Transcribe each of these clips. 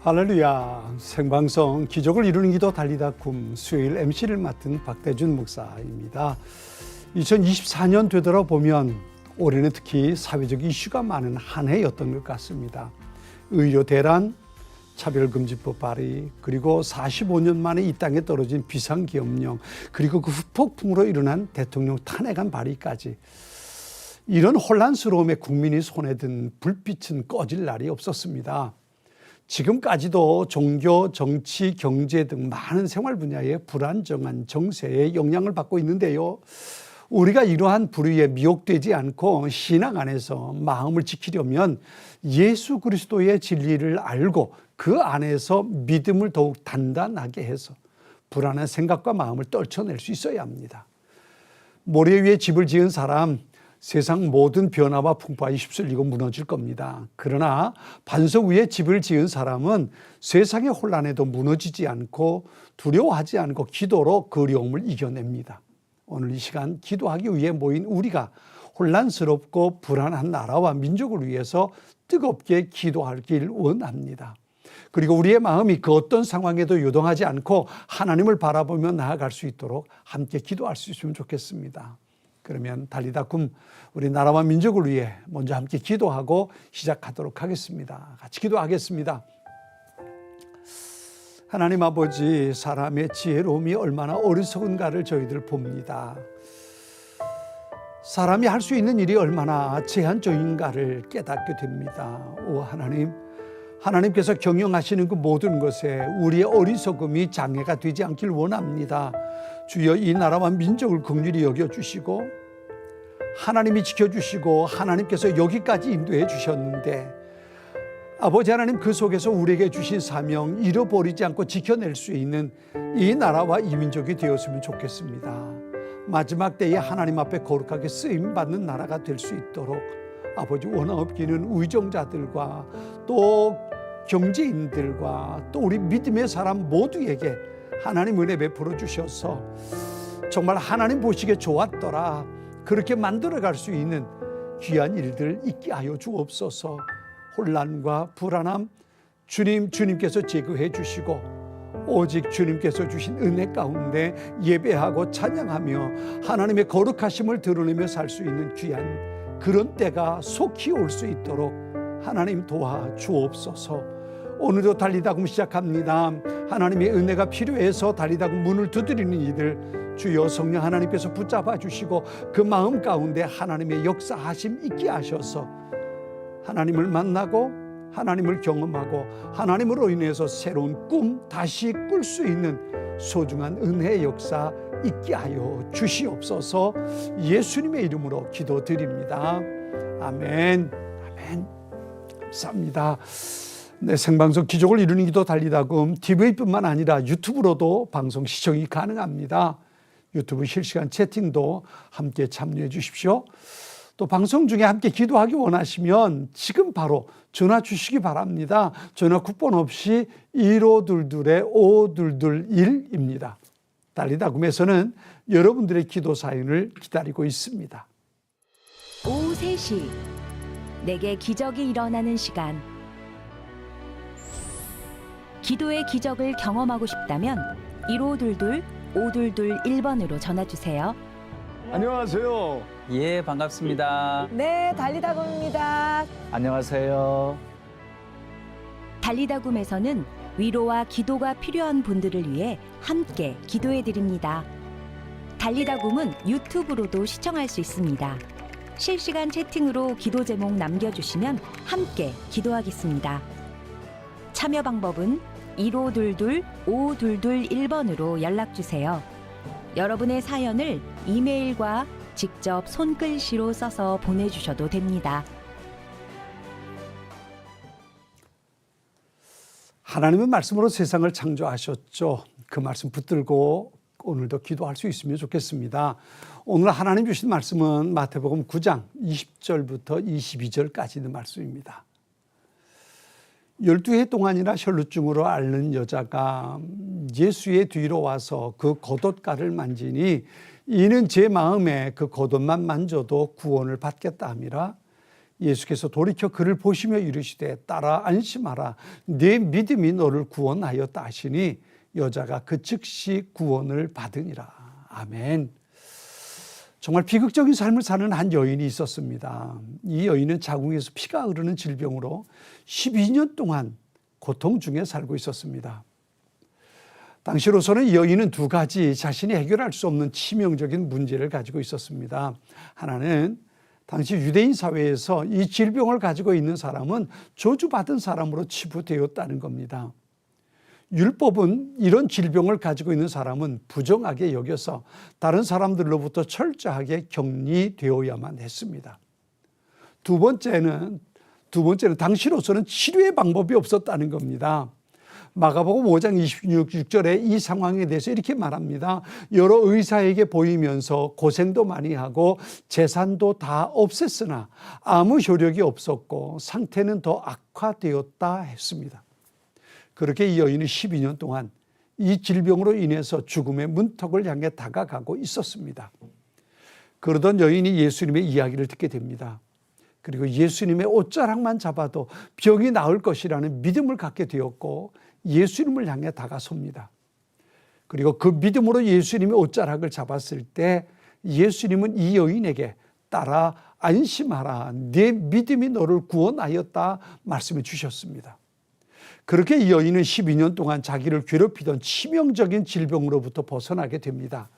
할렐루야. 생방송 기적을 이루는 기도 달리다 굼 수요일 MC를 맡은 박대준 목사입니다. 2024년 되돌아보면 올해는 특히 사회적 이슈가 많은 한 해였던 것 같습니다. 의료 대란, 차별금지법 발의, 그리고 45년 만에 이 땅에 떨어진 비상계엄령, 그리고 그 후폭풍으로 일어난 대통령 탄핵안 발의까지, 이런 혼란스러움에 국민이 손에 든 불빛은 꺼질 날이 없었습니다. 지금까지도 종교, 정치, 경제 등 많은 생활 분야의 불안정한 정세에 영향을 받고 있는데요. 우리가 이러한 불의에 미혹되지 않고 신앙 안에서 마음을 지키려면 예수 그리스도의 진리를 알고 그 안에서 믿음을 더욱 단단하게 해서 불안한 생각과 마음을 떨쳐낼 수 있어야 합니다. 모래 위에 집을 지은 사람, 세상 모든 변화와 풍파에 휩쓸리고 무너질 겁니다. 그러나 반석 위에 집을 지은 사람은 세상의 혼란에도 무너지지 않고 두려워하지 않고 기도로 그 어려움을 이겨냅니다. 오늘 이 시간 기도하기 위해 모인 우리가 혼란스럽고 불안한 나라와 민족을 위해서 뜨겁게 기도하길 원합니다. 그리고 우리의 마음이 그 어떤 상황에도 요동하지 않고 하나님을 바라보며 나아갈 수 있도록 함께 기도할 수 있으면 좋겠습니다. 그러면 달리다 굼 우리 나라와 민족을 위해 먼저 함께 기도하고 시작하도록 하겠습니다. 같이 기도하겠습니다. 하나님 아버지, 사람의 지혜로움이 얼마나 어리석은가를 저희들 봅니다. 사람이 할 수 있는 일이 얼마나 제한적인가를 깨닫게 됩니다. 오 하나님, 하나님께서 경영하시는 그 모든 것에 우리의 어리석음이 장애가 되지 않길 원합니다. 주여, 이 나라와 민족을 긍휼히 여겨주시고 하나님이 지켜주시고 하나님께서 여기까지 인도해 주셨는데, 아버지 하나님, 그 속에서 우리에게 주신 사명 잃어버리지 않고 지켜낼 수 있는 이 나라와 이 민족이 되었으면 좋겠습니다. 마지막 때에 하나님 앞에 거룩하게 쓰임받는 나라가 될 수 있도록 아버지, 원하옵기는 의정자들과 또 경제인들과 또 우리 믿음의 사람 모두에게 하나님 은혜 베풀어 주셔서 정말 하나님 보시기에 좋았더라, 그렇게 만들어갈 수 있는 귀한 일들 있게 하여 주옵소서. 혼란과 불안함 주님께서 제거해 주시고 오직 주님께서 주신 은혜 가운데 예배하고 찬양하며 하나님의 거룩하심을 드러내며 살 수 있는 귀한 그런 때가 속히 올 수 있도록 하나님 도와 주옵소서. 오늘도 달리다 굼 시작합니다. 하나님의 은혜가 필요해서 달리다 굼 문을 두드리는 이들, 주여 성령 하나님께서 붙잡아 주시고 그 마음 가운데 하나님의 역사하심 있게 하셔서 하나님을 만나고 하나님을 경험하고 하나님으로 인해서 새로운 꿈 다시 꿀 수 있는 소중한 은혜의 역사 있게 하여 주시옵소서. 예수님의 이름으로 기도드립니다. 아멘. 아멘. 감사합니다. 네, 생방송 기적을 이루는 기도 달리다 굼 TV뿐만 아니라 유튜브로도 방송 시청이 가능합니다. 유튜브 실시간 채팅도 함께 참여해 주십시오. 또 방송 중에 함께 기도하기 원하시면 지금 바로 전화 주시기 바랍니다. 전화 국번 없이 1522-5221입니다. 달리다 굼에서는 여러분들의 기도 사연을 기다리고 있습니다. 오후 3시 내게 기적이 일어나는 시간. 기도의 기적을 경험하고 싶다면 1522-5221번으로 전화주세요. 안녕하세요. 예, 반갑습니다. 네, 달리다 굼입니다. 안녕하세요. 달리다 굼에서는 위로와 기도가 필요한 분들을 위해 함께 기도해 드립니다. 달리다 굼은 유튜브로도 시청할 수 있습니다. 실시간 채팅으로 기도 제목 남겨주시면 함께 기도하겠습니다. 참여 방법은 1522-5221번으로 연락주세요. 여러분의 사연을 이메일과 직접 손글씨로 써서 보내주셔도 됩니다. 하나님은 말씀으로 세상을 창조하셨죠. 그 말씀 붙들고 오늘도 기도할 수 있으면 좋겠습니다. 오늘 하나님 주신 말씀은 마태복음 9장 20절부터 22절까지 있는 말씀입니다. 12해 동안이나 혈루증으로 앓는 여자가 예수의 뒤로 와서 그 겉옷가를 만지니 이는 제 마음에 그 겉옷만 만져도 구원을 받겠다 함이라. 예수께서 돌이켜 그를 보시며 이르시되 딸아 안심하라 네 믿음이 너를 구원하였다 하시니 여자가 그 즉시 구원을 받으니라. 아멘. 정말 비극적인 삶을 사는 한 여인이 있었습니다. 이 여인은 자궁에서 피가 흐르는 질병으로 12년 동안 고통 중에 살고 있었습니다. 당시로서는 이 여인은 두 가지 자신이 해결할 수 없는 치명적인 문제를 가지고 있었습니다. 하나는 당시 유대인 사회에서 이 질병을 가지고 있는 사람은 저주받은 사람으로 치부되었다는 겁니다. 율법은 이런 질병을 가지고 있는 사람은 부정하게 여겨서 다른 사람들로부터 철저하게 격리되어야만 했습니다. 두 번째는 당시로서는 치료의 방법이 없었다는 겁니다. 마가복음 5장 26절에 이 상황에 대해서 이렇게 말합니다. 여러 의사에게 보이면서 고생도 많이 하고 재산도 다 없앴으나 아무 효력이 없었고 상태는 더 악화되었다 했습니다. 그렇게 이 여인은 12년 동안 이 질병으로 인해서 죽음의 문턱을 향해 다가가고 있었습니다. 그러던 여인이 예수님의 이야기를 듣게 됩니다. 그리고 예수님의 옷자락만 잡아도 병이 나을 것이라는 믿음을 갖게 되었고 예수님을 향해 다가섭니다. 그리고 그 믿음으로 예수님의 옷자락을 잡았을 때 예수님은 이 여인에게 딸아 안심하라 네 믿음이 너를 구원하였다 말씀해 주셨습니다. 그렇게 이 여인은 12년 동안 자기를 괴롭히던 치명적인 질병으로부터 벗어나게 됩니다.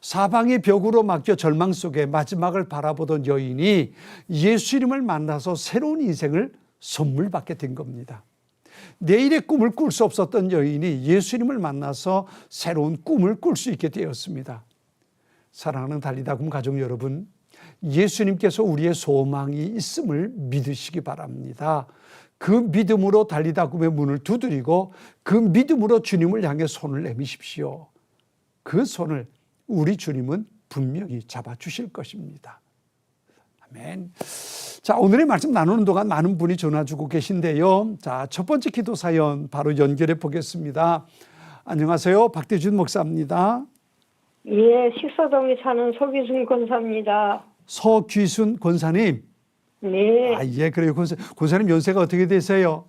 사방의 벽으로 막혀 절망 속에 마지막을 바라보던 여인이 예수님을 만나서 새로운 인생을 선물 받게 된 겁니다. 내일의 꿈을 꿀 수 없었던 여인이 예수님을 만나서 새로운 꿈을 꿀 수 있게 되었습니다. 사랑하는 달리다굼 가족 여러분, 예수님께서 우리의 소망이 있음을 믿으시기 바랍니다. 그 믿음으로 달리다굼의 문을 두드리고 그 믿음으로 주님을 향해 손을 내미십시오. 그 손을 우리 주님은 분명히 잡아주실 것입니다. 아멘. 자, 오늘의 말씀 나누는 동안 많은 분이 전화 주고 계신데요. 자, 첫 번째 기도 사연 바로 연결해 보겠습니다. 안녕하세요. 박대준 목사입니다. 예, 식사동에 사는 서기순 권사입니다. 서귀순 권사님. 네, 아, 예, 그래요. 권사님 연세가 어떻게 되세요?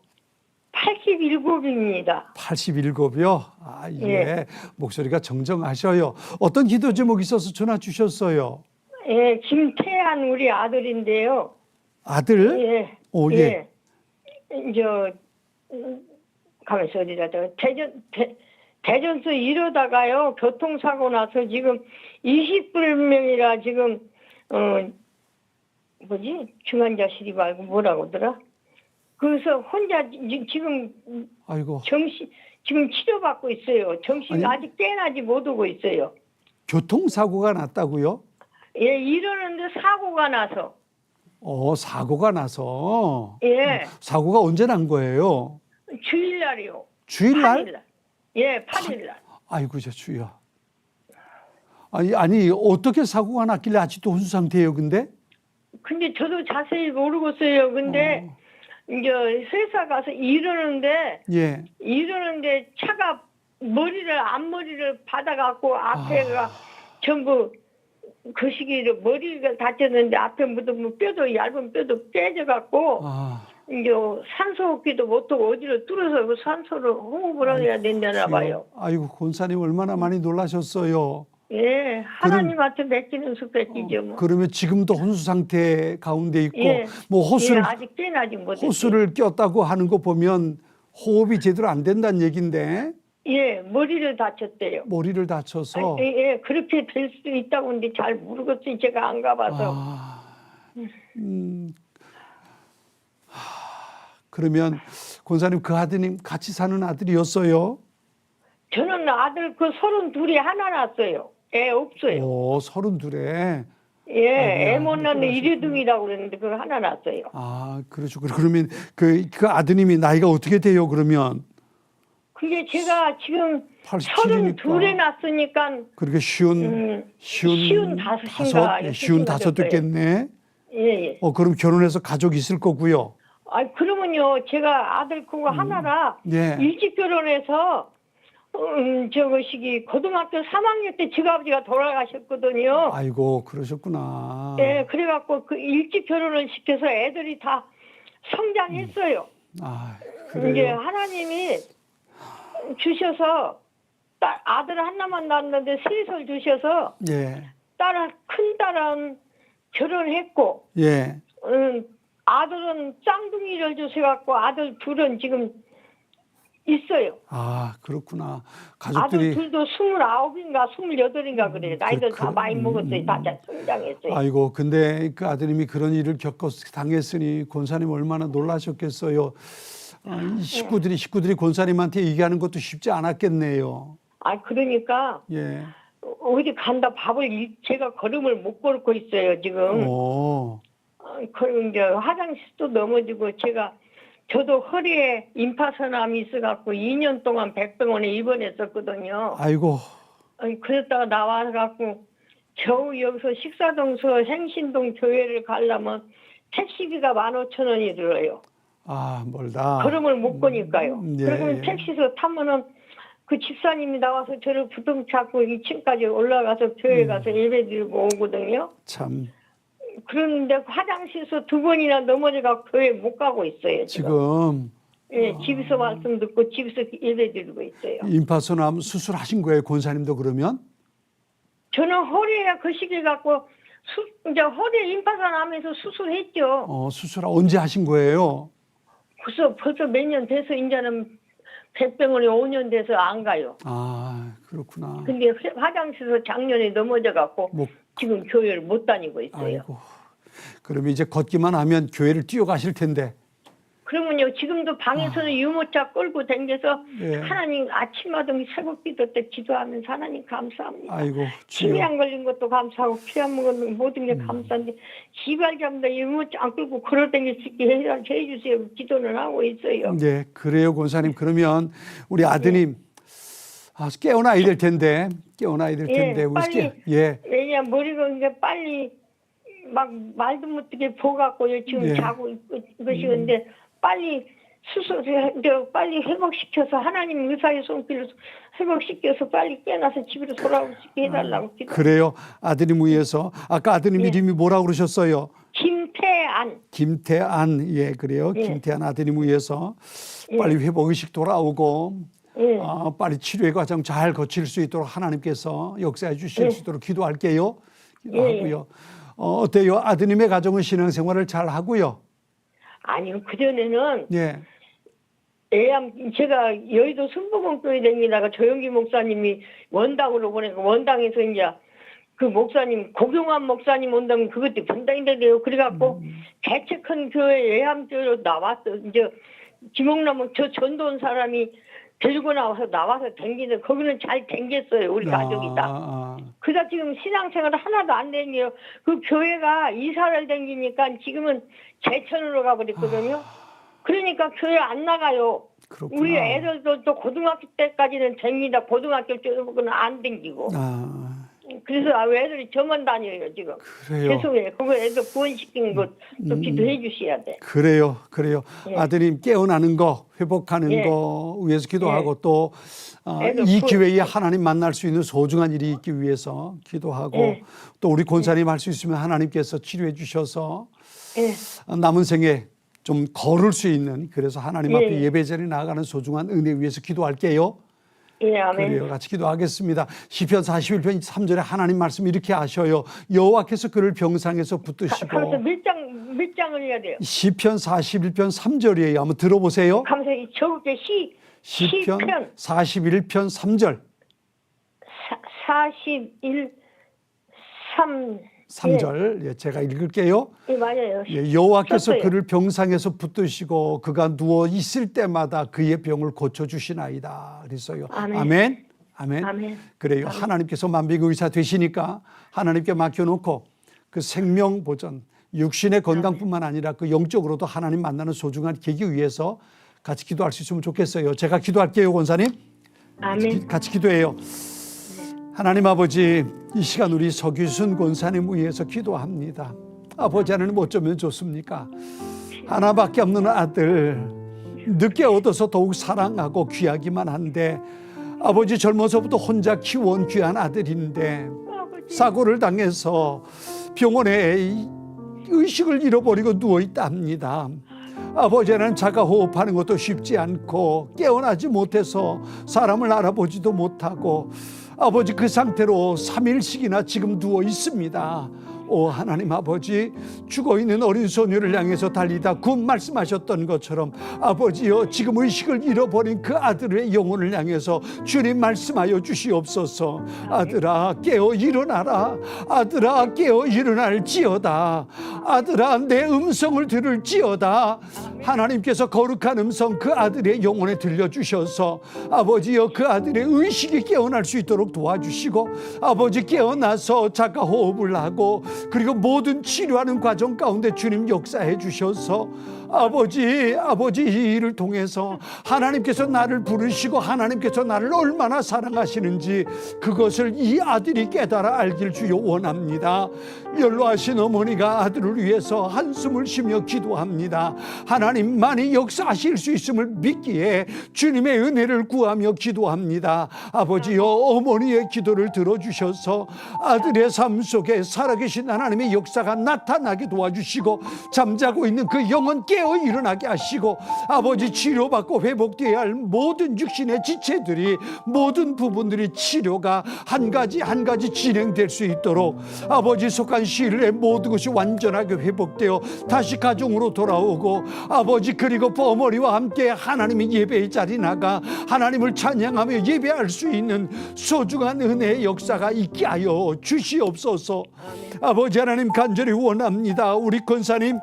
87입니다. 87이요? 아, 예. 예. 목소리가 정정하셔요. 어떤 기도 제목이 있어서 전화 주셨어요? 예, 김태한 우리 아들인데요. 아들? 예, 오, 예. 가만있어 어디다 대전서 이러다가요 교통사고 나서 지금 20불명이라 지금 중환자실이 말고 뭐라고더라? 그래서 혼자 지금 아이고. 지금 치료받고 있어요. 정신이 아니, 아직 깨어나지 못하고 있어요. 교통사고가 났다고요? 예, 이러는데 사고가 나서. 사고가 나서. 예. 사고가 언제 난 거예요? 주일날이요. 주일날? 8일날. 예, 8일날. 아이고, 저 주여. 아니, 어떻게 사고가 났길래 아직도 혼수 상태예요, 근데? 근데 저도 자세히 모르겠어요. 근데 이제 회사 가서 이러는데 예. 차가 앞머리를 받아갖고 앞에가 전부 그 시기에 머리가 다쳤는데 앞에 묻으면 뼈도 얇은 뼈도 깨져갖고 이제 산소호흡기도 못하고 어디로 뚫어서 그 산소를 호흡을 해야 된다나 봐요. 아이고, 권사님 얼마나 많이 놀라셨어요. 예, 하나님한테 맡기는 수 뺏기죠. 뭐. 그러면 지금도 혼수 상태 가운데 있고, 예, 뭐 호수를, 예, 아직 깨나지 못했어요. 호수를 꼈다고 하는 거 보면 호흡이 제대로 안 된다는 얘기인데, 예, 머리를 다쳤대요. 머리를 다쳐서. 예, 그렇게 될 수도 있다고 하는데 잘 모르겠어요. 제가 안 가봐서. 그러면 권사님 그 아드님 같이 사는 아들이었어요? 저는 아들 그 32에 하나 낳았어요. 애 없어요. 32에. 예, 애 못 낳는 일회등이라고 그랬는데 그거 하나 낳았어요. 아, 그렇죠. 그러면 그 아드님이 나이가 어떻게 돼요, 그러면? 그게 제가 지금 87이니까. 32에 낳았으니까 그렇게 쉬운 다섯인가 다섯 됐겠네. 예. 그럼 결혼해서 가족 있을 거고요. 그러면요 제가 아들 그거 하나라 예. 일찍 결혼해서 저것이 고등학교 3학년 때 지가 아버지가 돌아가셨거든요. 아이고, 그러셨구나. 예, 그래갖고 그 일찍 결혼을 시켜서 애들이 다 성장했어요. 아, 이제 그래요. 하나님이 주셔서 아들 하나만 낳았는데 셋을 주셔서 예, 큰 딸은 결혼했고 예. 아들은 쌍둥이를 주셔갖고 아들 둘은 지금 있어요. 아, 그렇구나. 아들 가족들이, 둘도 29인가 28인가 그래요. 나이들 다 많이 먹었어요. 다 성장했어요. 아이고, 근데 그 아드님이 그런 일을 당했으니 권사님 얼마나 놀라셨겠어요. 이 식구들이 권사님한테 얘기하는 것도 쉽지 않았겠네요. 그러니까 예. 어디 간다 밥을 제가 걸음을 못 걸고 있어요 지금. 오, 그리고 이제 화장실도 넘어지고 저도 허리에 임파선암이 있어갖고 2년 동안 백병원에 입원했었거든요. 아이고, 그랬다가 나와갖고 겨우 여기서 식사동서 행신동 교회를 가려면 택시비가 15,000원이 들어요. 아, 멀다. 걸음을 못 거니까요. 예, 그러면 예. 택시에서 타면은 그 집사님이 나와서 저를 부둥잡고 2층까지 올라가서 교회 가서 예배 드리고 오거든요. 참, 그런데 화장실에서 2번이나 넘어져가 교회 못 가고 있어요. 지금. 지금 예, 집에서 말씀 듣고 집에서 예배 드리고 있어요. 임파선암 수술하신 거예요, 권사님도 그러면? 저는 허리에 그 시기 갖고 이제 허리에 임파선암에서 수술했죠. 수술 언제 하신 거예요? 벌써 몇 년 돼서 이제는 백병원에 5년 돼서 안 가요. 아, 그렇구나. 근데 화장실에서 작년에 넘어져 갖고 뭐, 지금 교회를 못 다니고 있어요. 아이고. 그러면 이제 걷기만 하면 교회를 뛰어가실 텐데. 그러면요 지금도 방에서는 유모차 끌고 다녀서 예. 하나님 아침마다 새벽 기도 때 기도하면서 하나님 감사합니다. 아이고, 침이 주여. 안 걸린 것도 감사하고 피 안 먹은 모든 게 감사한데 시발잡다 유모차 안 끌고 걸어다닐 수 있게 해주세요. 기도는 하고 있어요. 네, 그래요, 권사님. 그러면 우리 아드님 깨어나야 될 텐데, 예, 빨리. 예, 왜냐 머리가 이제 빨리 막 말도 못하게 보갖고요 지금 예. 자고 있으시는데 빨리 수술을 빨리 회복시켜서 하나님 의사의 손길로 회복시켜서 빨리 깨어나서 집으로 돌아올 수 있게 해달라고 기도. 그래요. 아드님 위해서. 아까 아드님 예. 이름이 뭐라고 그러셨어요? 김태안. 김태안. 예, 그래요. 예. 김태안 아드님 위해서 예. 빨리 회복의식 돌아오고 예. 빨리 치료의 과정 잘 거칠 수 있도록 하나님께서 역사해 주실 수 있도록 기도할게요. 기도하고요. 어때요? 아드님의 가정은 신앙생활을 잘 하고요. 아니요 그전에는 예. 제가 여의도 순복음교회 다니다가 조영기 목사님이 원당으로 보내고 원당에서 이제 그 목사님 고경환 목사님 온다면 그것도 분당인데요. 그래갖고 개척한 교회 예암교회로 나왔어. 이제 지목나무 저 전도원 사람이 들고 나와서 댕기는데 거기는 잘 댕겼어요. 우리 가족이 다. 그다 지금 신앙생활 하나도 안 댕겨요. 그 교회가 이사를 댕기니까 지금은 제천으로 가버렸거든요. 그러니까 교회 안 나가요. 그렇구나. 우리 애들도 또 고등학교 때까지는 댕기다 고등학교 쪽은 안 댕기고. 그래서 애들이 저만 다녀요 지금. 그래요. 죄송해요. 그거 애들 구원시키는 것도 기도해 주셔야 돼. 그래요. 예. 아드님 깨어나는 거, 회복하는 예. 거 위해서 기도하고 예. 또 애들 이 기회에 하나님 만날 수 있는 소중한 일이 있기 위해서 기도하고 예. 또 우리 권사님 할 수 있으면 하나님께서 치료해 주셔서 예. 남은 생에 좀 걸을 수 있는 그래서 하나님 예. 앞에 예배자리에 나아가는 소중한 은혜 위해서 기도할게요. 예, 아멘. 그래요. 같이 기도하겠습니다. 시편 41편 3절에 하나님 말씀 이렇게 하셔요. 여호와께서 그를 병상에서 붙드시고. 가면서 몇 장을 해야 돼요? 시편 41편 3절이에요. 한번 들어보세요. 가면서 적을게 시편 시편 41편 3절. 41 3 3절. 예, 제가 읽을게요. 예, 맞아요. 예, 여호와께서 썼어요. 그를 병상에서 붙드시고 그가 누워 있을 때마다 그의 병을 고쳐 주시나이다. 그랬어요. 아멘. 아멘. 아멘. 아멘. 그래요. 아멘. 하나님께서 만병의 의사 되시니까 하나님께 맡겨놓고 그 생명 보전, 육신의 건강뿐만 아니라 그 영적으로도 하나님 만나는 소중한 계기 위해서 같이 기도할 수 있으면 좋겠어요. 제가 기도할게요, 권사님. 아멘. 같이 기도해요. 하나님 아버지, 이 시간 우리 서규순 권사님 위해서 기도합니다. 아버지 하나님 어쩌면 좋습니까? 하나밖에 없는 아들 늦게 얻어서 더욱 사랑하고 귀하기만 한데 아버지 젊어서부터 혼자 키워온 귀한 아들인데 아버지. 사고를 당해서 병원에 의식을 잃어버리고 누워있다 합니다. 아버지는 자가 호흡하는 것도 쉽지 않고 깨어나지 못해서 사람을 알아보지도 못하고 아버지 그 상태로 3일씩이나 지금 누워 있습니다. 오 하나님 아버지, 죽어있는 어린 소녀를 향해서 달리다 군 말씀하셨던 것처럼 아버지여, 지금 의식을 잃어버린 그 아들의 영혼을 향해서 주님 말씀하여 주시옵소서. 아들아 깨어 일어나라. 아들아 깨어 일어날지어다. 아들아 내 음성을 들을지어다. 하나님께서 거룩한 음성 그 아들의 영혼에 들려주셔서 아버지여, 그 아들의 의식이 깨어날 수 있도록 도와주시고 아버지 깨어나서 자가 호흡을 하고 그리고 모든 치료하는 과정 가운데 주님 역사해 주셔서 아버지 이 일을 통해서 하나님께서 나를 부르시고 하나님께서 나를 얼마나 사랑하시는지 그것을 이 아들이 깨달아 알길 주여 원합니다. 연로하신 어머니가 아들을 위해서 한숨을 쉬며 기도합니다. 하나님만이 역사하실 수 있음을 믿기에 주님의 은혜를 구하며 기도합니다. 아버지여, 어머니의 기도를 들어주셔서 아들의 삶 속에 살아계신 하나님의 역사가 나타나게 도와주시고 잠자고 있는 그 영혼 깨어 일어나게 하시고 아버지 치료받고 회복되어야 할 모든 육신의 지체들이 모든 부분들이 치료가 한 가지 한 가지 진행될 수 있도록 아버지 속한 시일 내에 모든 것이 완전하게 회복되어 다시 가정으로 돌아오고 아버지 그리고 어머니와 함께 하나님의 예배의 자리 나가 하나님을 찬양하며 예배할 수 있는 소중한 은혜의 역사가 있게 하여 주시옵소서. 아버지 하나님 간절히 원합니다. 우리 권사님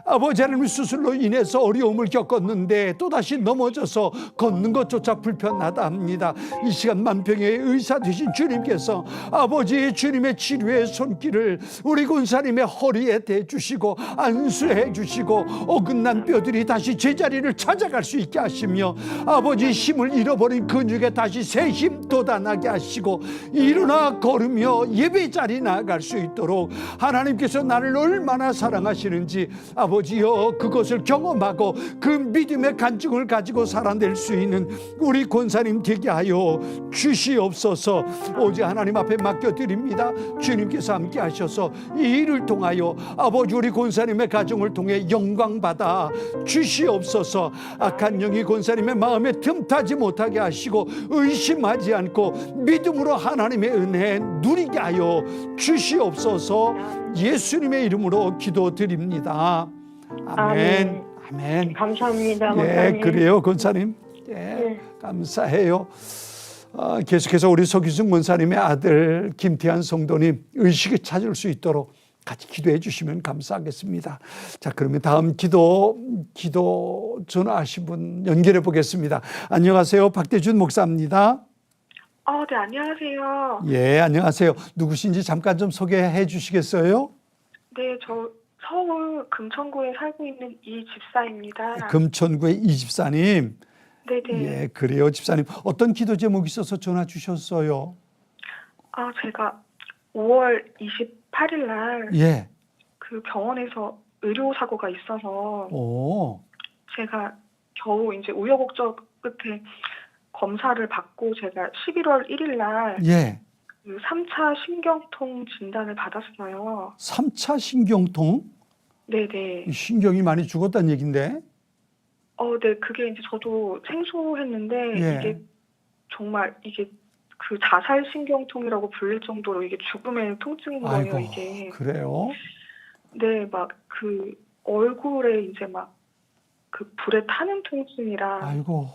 아버지 하나님 수술로 인해서 어려움을 겪었는데 또다시 넘어져서 걷는 것조차 불편하다 합니다. 이 시간 만병의 의사 되신 주님께서 아버지 주님의 치료의 손길을 우리 권사님의 허리에 대주시고 안수해 주시고 어긋난 뼈들이 다시 제자리를 찾아갈 수 있게 하시며 아버지 힘을 잃어버린 근육에 다시 새 힘 돋아나게 하시고 일어나 걸으며 예배 자리 나아갈 수 있도록 하나님께서 나를 얼마나 사랑하시는지 아버지여 그것을 경험하고 그 믿음의 간증을 가지고 살아낼 수 있는 우리 권사님 되게 하여 주시옵소서. 오직 하나님 앞에 맡겨드립니다. 주님께서 함께 하셔서 이 일을 통하여 아버지 우리 권사님의 가정을 통해 영광받아 주시옵소서. 악한 영이 권사님의 마음에 틈타지 못하게 하시고 의심하지 않고 믿음으로 하나님의 은혜 누리게 하여 주시옵소서. 예수님의 이름으로 기도드립니다. 아멘. 아멘. 감사합니다. 예, 목사님. 그래요, 권사님. 예, 네. 감사해요. 계속해서 우리 서기순 권사님의 아들 김태한 성도님 의식을 찾을 수 있도록 같이 기도해 주시면 감사하겠습니다. 자, 그러면 다음 기도 전화하신 분 연결해 보겠습니다. 안녕하세요, 박대준 목사입니다. 네, 안녕하세요. 예, 안녕하세요. 누구신지 잠깐 좀 소개해 주시겠어요? 네, 저 서울 금천구에 살고 있는 이 집사입니다. 금천구의 이 집사님. 네네. 예, 그래요, 집사님. 어떤 기도 제목이 있어서 전화 주셨어요? 제가 5월 28일 날 예. 그 병원에서 의료사고가 있어서 오. 제가 겨우 이제 우여곡절 끝에 검사를 받고 제가 11월 1일 날 예. 그 3차 신경통 진단을 받았어요. 3차 신경통? 네네. 신경이 많이 죽었다는 얘긴데. 네, 그게 이제 저도 생소했는데 예. 이게 정말 이게 그 자살 신경통이라고 불릴 정도로 이게 죽음의 통증인 거예요, 아이고, 이게. 그래요? 네, 막 그 얼굴에 이제 막 그 불에 타는 통증이랑 아이고.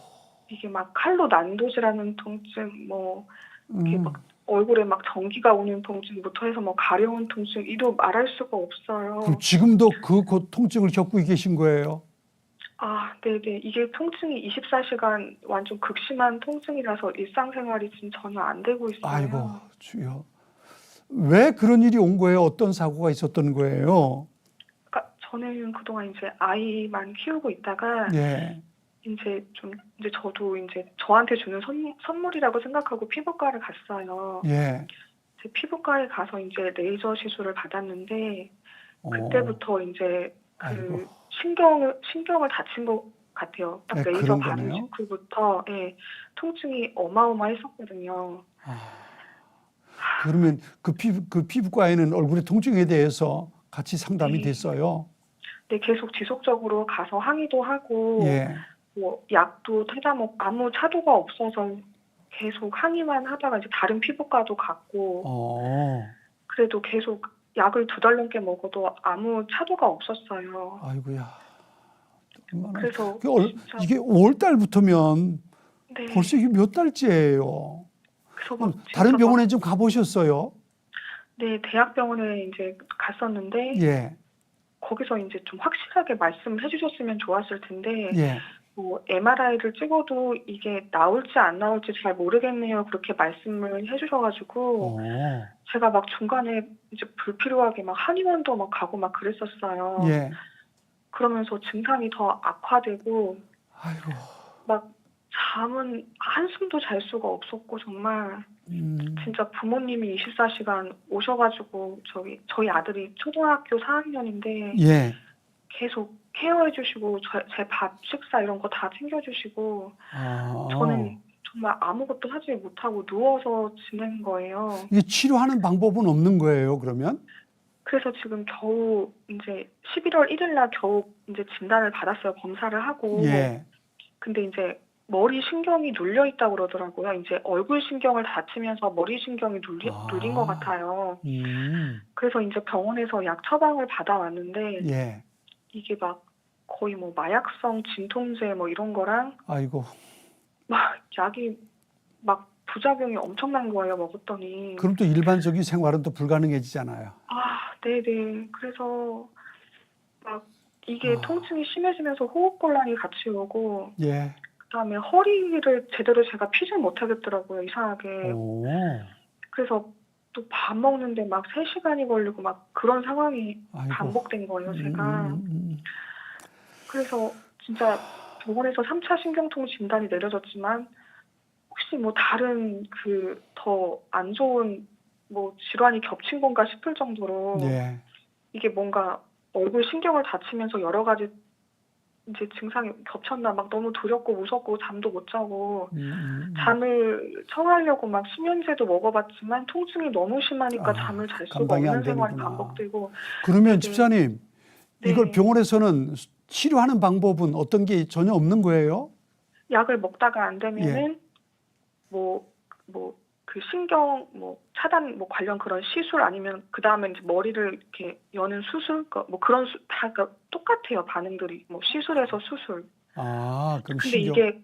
이게 막 칼로 난도질하는 통증, 뭐 이게 음. 막 얼굴에 막 전기가 오는 통증부터 해서 뭐 가려운 통증 이도 말할 수가 없어요. 그럼 지금도 그 통증을 겪고 계신 거예요? 네네. 이게 통증이 24시간 완전 극심한 통증이라서 일상생활이 지금 전혀 안 되고 있어요. 아이고, 주여. 왜 그런 일이 온 거예요? 어떤 사고가 있었던 거예요? 그러니까 저는 그동안 이제 아이만 키우고 있다가 예. 이제 저도 이제 저한테 주는 선물이라고 생각하고 피부과를 갔어요. 예. 이제 피부과에 가서 이제 레이저 시술을 받았는데 어. 그때부터 이제 그 아이고. 신경을 다친 것 같아요. 딱 네, 레이저 그런 바른 거네요. 직후부터 예, 통증이 어마어마했었거든요. 그러면 그 피부과에는 얼굴의 통증에 대해서 같이 상담이 네. 됐어요. 네, 계속 지속적으로 가서 항의도 하고 예. 뭐 약도 찾아먹 아무 차도가 없어서 계속 항의만 하다가 이제 다른 피부과도 갔고 그래도 계속 약을 2달 넘게 먹어도 아무 차도가 없었어요. 아이고야. 얼마나 그래서 진짜 이게 5월 달부터면 네. 벌써 이게 몇 달째예요. 그래서 그럼 막 다른 진짜 병원에 좀 가보셨어요? 네, 대학병원에 이제 갔었는데 예. 거기서 이제 좀 확실하게 말씀을 해주셨으면 좋았을 텐데 예. 뭐 MRI를 찍어도 이게 나올지 안 나올지 잘 모르겠네요. 그렇게 말씀을 해주셔가지고 제가 막 중간에 이제 불필요하게 막 한의원도 막 가고 막 그랬었어요. 예. 그러면서 증상이 더 악화되고 아이고. 막 잠은 한숨도 잘 수가 없었고 정말 진짜 부모님이 24시간 오셔가지고 저희 아들이 초등학교 4학년인데 예. 계속 케어해 주시고 제 밥 식사 이런 거 다 챙겨 주시고 저는 정말 아무것도 하지 못하고 누워서 지낸 거예요. 이게 치료하는 방법은 없는 거예요, 그러면? 그래서 지금 겨우 이제 11월 1일 날 겨우 이제 진단을 받았어요. 검사를 하고. 예. 근데 이제 머리 신경이 눌려 있다고 그러더라고요. 이제 얼굴 신경을 다치면서 머리 신경이 눌린 것 같아요. 그래서 이제 병원에서 약 처방을 받아왔는데 예. 이게 막 거의 뭐 마약성 진통제 뭐 이런 거랑 아이고. 막 약이 막 부작용이 엄청난 거예요. 먹었더니. 그럼 또 일반적인 생활은 또 불가능해지잖아요. 네네. 그래서 막 이게 통증이 심해지면서 호흡곤란이 같이 오고 예. 그다음에 허리를 제대로 제가 피질 못하겠더라고요. 이상하게. 그래서 또 밥 먹는데 막 3시간이 걸리고 막 그런 상황이 아이고. 반복된 거예요. 제가. 그래서 진짜 병원에서 3차 신경통 진단이 내려졌지만 혹시 뭐 다른 그 더 안 좋은 뭐 질환이 겹친 건가 싶을 정도로 예. 이게 뭔가 얼굴 신경을 다치면서 여러 가지 이제 증상이 겹쳤나 막 너무 두렵고 무섭고 잠도 못 자고 잠을 청하려고 막 수면제도 먹어봤지만 통증이 너무 심하니까 잠을 잘 수가 감당이 안 없는 생활이 되는구나. 반복되고 그러면 네. 집사님, 네. 이걸 병원에서는 치료하는 방법은 어떤 게 전혀 없는 거예요? 약을 먹다가 안 되면은 뭐 그 신경 뭐 차단 뭐 관련 그런 시술 아니면 그 다음에 이제 머리를 이렇게 여는 수술 뭐 그런 다 그러니까 똑같아요 반응들이 뭐 시술에서 수술. 그럼 근데 신경. 이게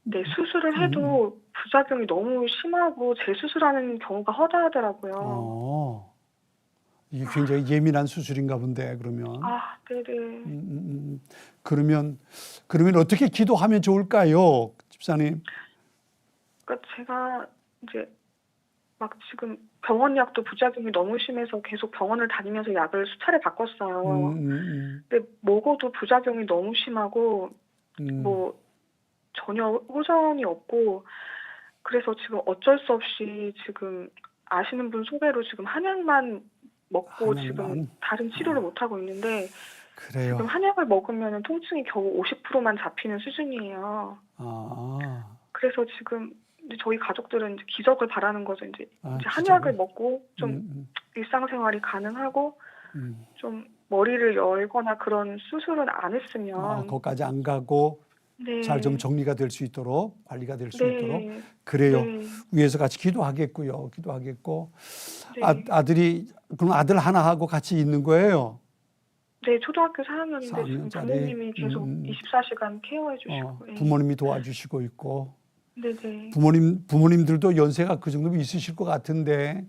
네 수술을 해도 부작용이 너무 심하고 재수술하는 경우가 허다하더라고요. 이게 굉장히 예민한 수술인가 본데 그러면. 네네. 그러면 어떻게 기도하면 좋을까요, 집사님? 그러니까 제가 이제 막 지금 병원 약도 부작용이 너무 심해서 계속 병원을 다니면서 약을 수차례 바꿨어요. 근데 먹어도 부작용이 너무 심하고 뭐 전혀 호전이 없고 그래서 지금 어쩔 수 없이 지금 아시는 분 소개로 지금 한약만 먹고 지금 다른 치료를 못 하고 있는데 그래요. 지금 한약을 먹으면 통증이 겨우 50%만 잡히는 수준이에요. 그래서 지금 이제 저희 가족들은 이제 기적을 바라는 거죠. 이제 한약을 먹고 좀 일상생활이 가능하고 좀 머리를 열거나 그런 수술은 안 했으면 거기까지 안 가고 네. 잘 좀 정리가 될 수 있도록 관리가 될 수 네. 있도록 그래요. 네. 위에서 같이 기도하겠고요. 기도하겠고 네. 아들이 그럼 아들 하나하고 같이 있는 거예요? 네, 초등학교 4학년인데 지금 4학년짜리. 부모님이 계속 24시간 케어해 주시고 부모님이 도와주시고 있고 네네. 부모님들도 연세가 그 정도면 있으실 것 같은데.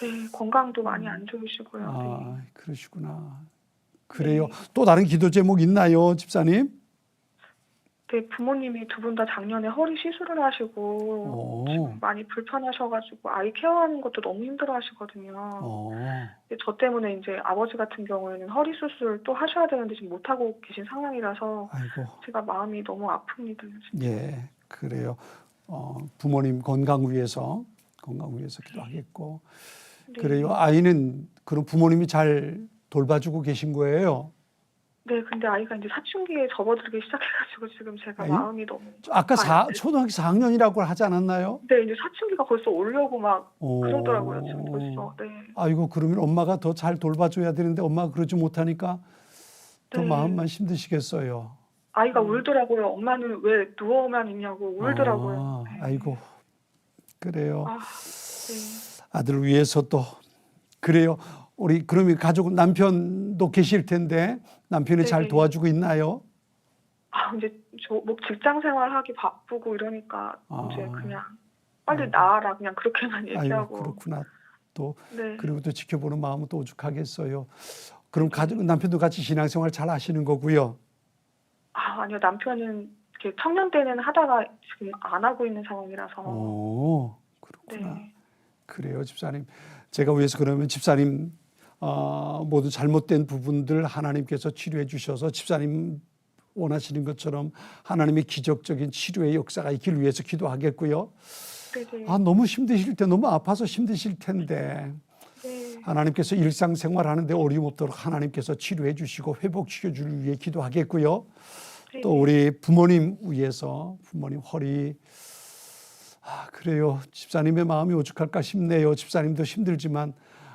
네, 건강도 많이 안 좋으시고요. 네. 그러시구나. 그래요. 또 다른 기도 제목 있나요, 집사님? 네, 부모님이 두 분 다 작년에 허리 시술을 하시고 지금 많이 불편하셔가지고 아이 케어하는 것도 너무 힘들어하시거든요. 근데 저 때문에 이제 아버지 같은 경우에는 허리 수술 또 하셔야 되는데 지금 못 하고 계신 상황이라서 아이고. 제가 마음이 너무 아픕니다. 진짜. 예, 그래요. 부모님 건강 위해서 기도하겠고. 네. 그래요. 아이는 그럼 부모님이 잘 돌봐주고 계신 거예요? 네, 근데 아이가 이제 사춘기에 접어들기 시작해가지고 지금 제가 아이? 마음이 너무. 아까 네. 초등학교 4학년이라고 하지 않았나요? 네, 이제 사춘기가 벌써 오려고 막 오. 그러더라고요, 지금 벌써. 네. 아이고, 그러면 엄마가 더 잘 돌봐줘야 되는데 엄마가 그러지 못하니까 더 네. 마음만 힘드시겠어요. 아이가 울더라고요. 엄마는 왜 누워만 있냐고 울더라고요. 네. 아이고, 그래요. 아, 네. 아들을 위해서 또 그래요. 우리 그러면 가족 남편도 계실 텐데 남편이 잘 네네. 도와주고 있나요? 아, 이제 저 뭐 직장 생활하기 바쁘고 이러니까 이제 아. 그냥 빨리 나와라 그냥 그렇게만 아이고, 얘기하고. 그렇구나. 또 네. 그리고 또 지켜보는 마음은 또 오죽하겠어요. 그럼 가족 남편도 같이 신앙생활 잘 하시는 거고요. 아, 아니요. 남편은 이렇게 청년 때는 하다가 지금 안 하고 있는 상황이라서. 오, 그렇구나. 네. 그래요, 집사님. 제가 위해서 그러면 집사님 모두 잘못된 부분들 하나님께서 치료해 주셔서 집사님 원하시는 것처럼 하나님의 기적적인 치료의 역사가 있길 위해서 기도하겠고요. 네네. 너무 힘드실 때, 너무 아파서 힘드실 텐데 네. 하나님께서 일상생활 하는데 어려움 없도록 하나님께서 치료해 주시고 회복시켜 주기 위해 기도하겠고요. 네. 또 우리 부모님 위해서 부모님 허리 그래요. 집사님의 마음이 오죽할까 싶네요. 집사님도 힘들지만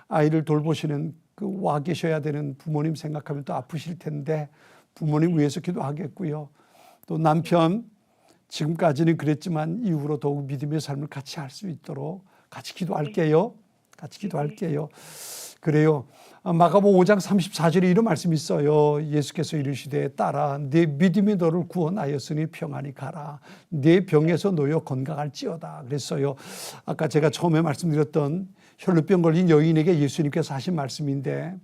아이를 돌보시는 그 와 계셔야 되는 부모님 생각하면 또 아프실 텐데 부모님 위해서 기도하겠고요. 또 남편 지금까지는 그랬지만 이후로 더욱 믿음의 삶을 같이 할 수 있도록 같이 기도할게요. 같이 기도할게요. 그래요. 마가복음 5장 34절에 이런 말씀이 있어요. 예수께서 이르시되 딸아 내 믿음이 너를 구원하였으니 평안히 가라. 내 병에서 놓여 건강할지어다. 그랬어요. 아까 제가 처음에 말씀드렸던 혈루병 걸린 여인에게 예수님께서 하신 말씀인데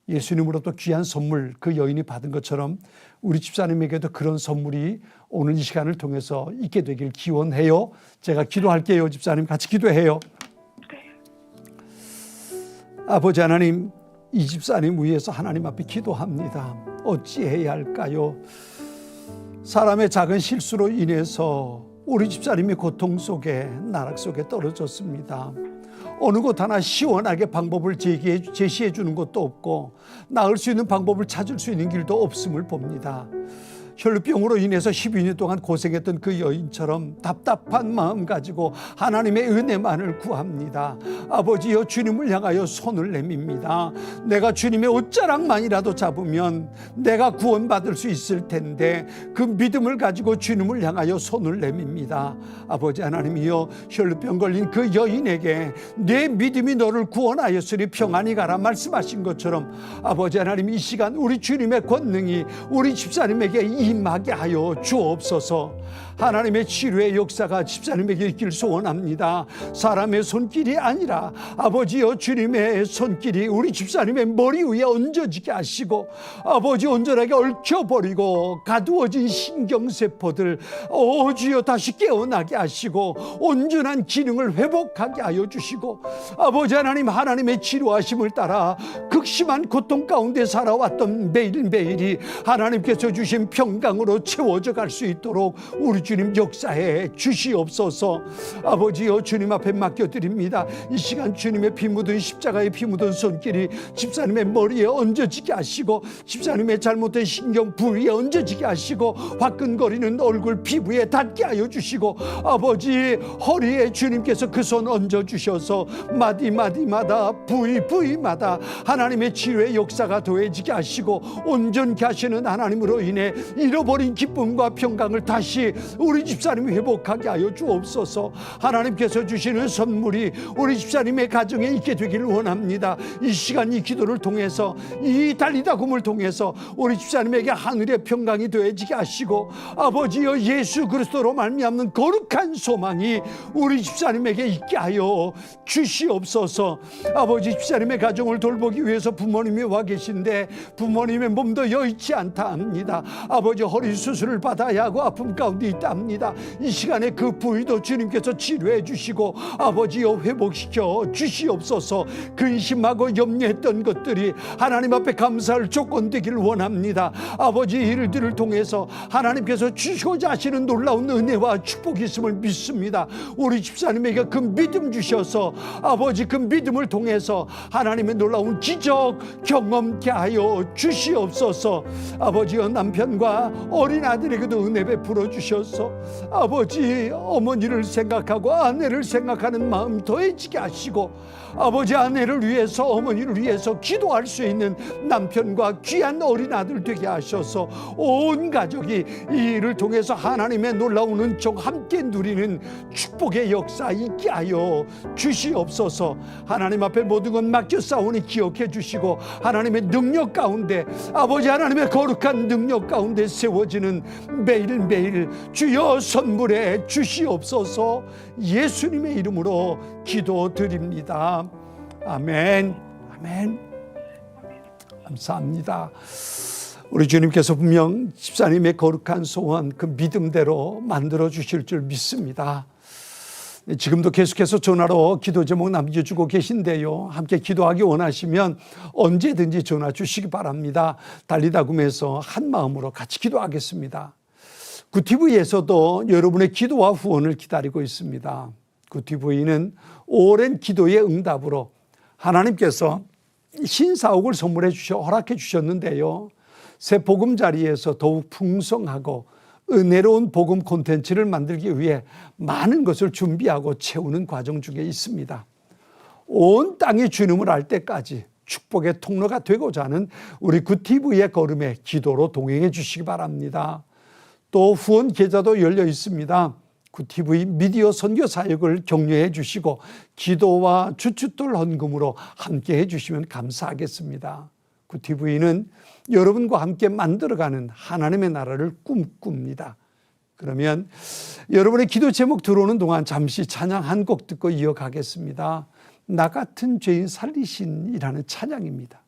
예수님으로부터 귀한 선물 그 여인이 받은 것처럼 우리 집사님에게도 그런 선물이 오늘 이 시간을 통해서 있게 되길 기원해요. 제가 기도할게요. 집사님 같이 기도해요. 아버지 하나님, 이 집사님 위해서 하나님 앞에 기도합니다. 어찌해야 할까요? 사람의 작은 실수로 인해서 우리 집사님이 고통 속에 나락 속에 떨어졌습니다. 어느 곳 하나 시원하게 방법을 제시해 주는 것도 없고 나을 수 있는 방법을 찾을 수 있는 길도 없음을 봅니다. 혈루병으로 인해서 12년 동안 고생했던 그 여인처럼 답답한 마음 가지고 하나님의 은혜만을 구합니다. 아버지여 주님을 향하여 손을 내밉니다. 내가 주님의 옷자락만이라도 잡으면 내가 구원받을 수 있을 텐데 그 믿음을 가지고 주님을 향하여 손을 내밉니다. 아버지 하나님이여 혈루병 걸린 그 여인에게 내 믿음이 너를 구원하였으니 평안히 가라 말씀하신 것처럼 아버지 하나님 이 시간 우리 주님의 권능이 우리 집사님에게 임하게 하여 주옵소서. 하나님의 치료의 역사가 집사님에게 있길 소원합니다. 사람의 손길이 아니라 아버지여 주님의 손길이 우리 집사님의 머리 위에 얹어지게 하시고 아버지 온전하게 얽혀버리고 가두어진 신경세포들 주여 다시 깨어나게 하시고 온전한 기능을 회복하게 하여 주시고 아버지 하나님 하나님의 치료하심을 따라 극심한 고통 가운데 살아왔던 매일매일이 하나님께서 주신 평강으로 채워져 갈 수 있도록 우리 주님 역사해 주시옵소서. 아버지여 주님 앞에 맡겨드립니다. 이 시간 주님의 피 묻은 십자가의 피 묻은 손길이 집사님의 머리에 얹어지게 하시고 집사님의 잘못된 신경 부위에 얹어지게 하시고 화끈거리는 얼굴 피부에 닿게 하여 주시고 아버지 허리에 주님께서 그 손 얹어주셔서 마디마디마다 부위마다 하나님의 치료의 역사가 더해지게 하시고 온전케 하시는 하나님으로 인해 잃어버린 기쁨과 평강을 다시 우리 집사님이 회복하게 하여 주옵소서. 하나님께서 주시는 선물이 우리 집사님의 가정에 있게 되기를 원합니다. 이 시간 이 기도를 통해서 이 달리다굼을 통해서 우리 집사님에게 하늘의 평강이 더해지게 하시고 아버지여 예수 그리스도로 말미암는 거룩한 소망이 우리 집사님에게 있게 하여 주시옵소서. 아버지 집사님의 가정을 돌보기 위해서 부모님이 와 계신데 부모님의 몸도 여의치 않다 합니다. 아버지 허리 수술을 받아야 하고 아픔 가운데 있다 압니다. 이 시간에 그 부위도 주님께서 치료해 주시고 아버지여 회복시켜 주시옵소서. 근심하고 염려했던 것들이 하나님 앞에 감사할 조건 되기를 원합니다. 아버지, 일들을 통해서 하나님께서 주시고자 하시는 놀라운 은혜와 축복이 있음을 믿습니다. 우리 집사님에게 그 믿음 주셔서 아버지, 그 믿음을 통해서 하나님의 놀라운 기적 경험케 하여 주시옵소서. 아버지여, 남편과 어린 아들에게도 은혜 베풀어 주셔서 아버지, 어머니를 생각하고 아내를 생각하는 마음 더해지게 하시고 아버지, 아내를 위해서 어머니를 위해서 기도할 수 있는 남편과 귀한 어린 아들 되게 하셔서 온 가족이 이 일을 통해서 하나님의 놀라운 은총 함께 누리는 축복의 역사 있게 하여 주시옵소서. 하나님 앞에 모든 것 맡겨 싸우니 기억해 주시고 하나님의 능력 가운데 아버지, 하나님의 거룩한 능력 가운데 세워지는 매일매일 주여 선물해 주시옵소서. 예수님의 이름으로 기도드립니다. 아멘. 아멘. 감사합니다. 우리 주님께서 분명 집사님의 거룩한 소원, 그 믿음대로 만들어 주실 줄 믿습니다. 지금도 계속해서 전화로 기도 제목 남겨주고 계신데요. 함께 기도하기 원하시면 언제든지 전화 주시기 바랍니다. 달리다굼에서 한 마음으로 같이 기도하겠습니다. 굿TV에서도 여러분의 기도와 후원을 기다리고 있습니다. 굿TV는 오랜 기도의 응답으로 하나님께서 신사옥을 선물해 주셔 허락해 주셨는데요. 새 보금자리에서 더욱 풍성하고 은혜로운 복음 콘텐츠를 만들기 위해 많은 것을 준비하고 채우는 과정 중에 있습니다. 온 땅이 주님을 알 때까지 축복의 통로가 되고자 하는 우리 굿TV의 걸음에 기도로 동행해 주시기 바랍니다. 또 후원 계좌도 열려 있습니다. 굿TV 미디어 선교 사역을 격려해 주시고 기도와 주춧돌 헌금으로 함께 해주시면 감사하겠습니다. 굿TV는 여러분과 함께 만들어가는 하나님의 나라를 꿈꿉니다. 그러면 여러분의 기도 제목 들어오는 동안 잠시 찬양 한 곡 듣고 이어가겠습니다. 나 같은 죄인 살리신이라는 찬양입니다.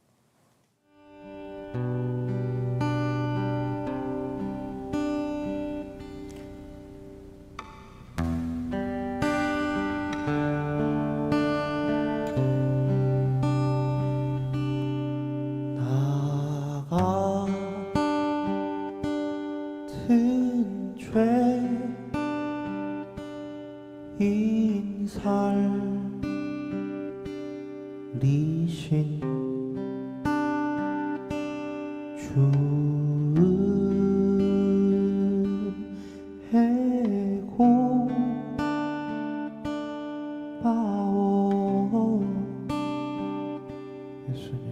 살리신 해고 바오 예수님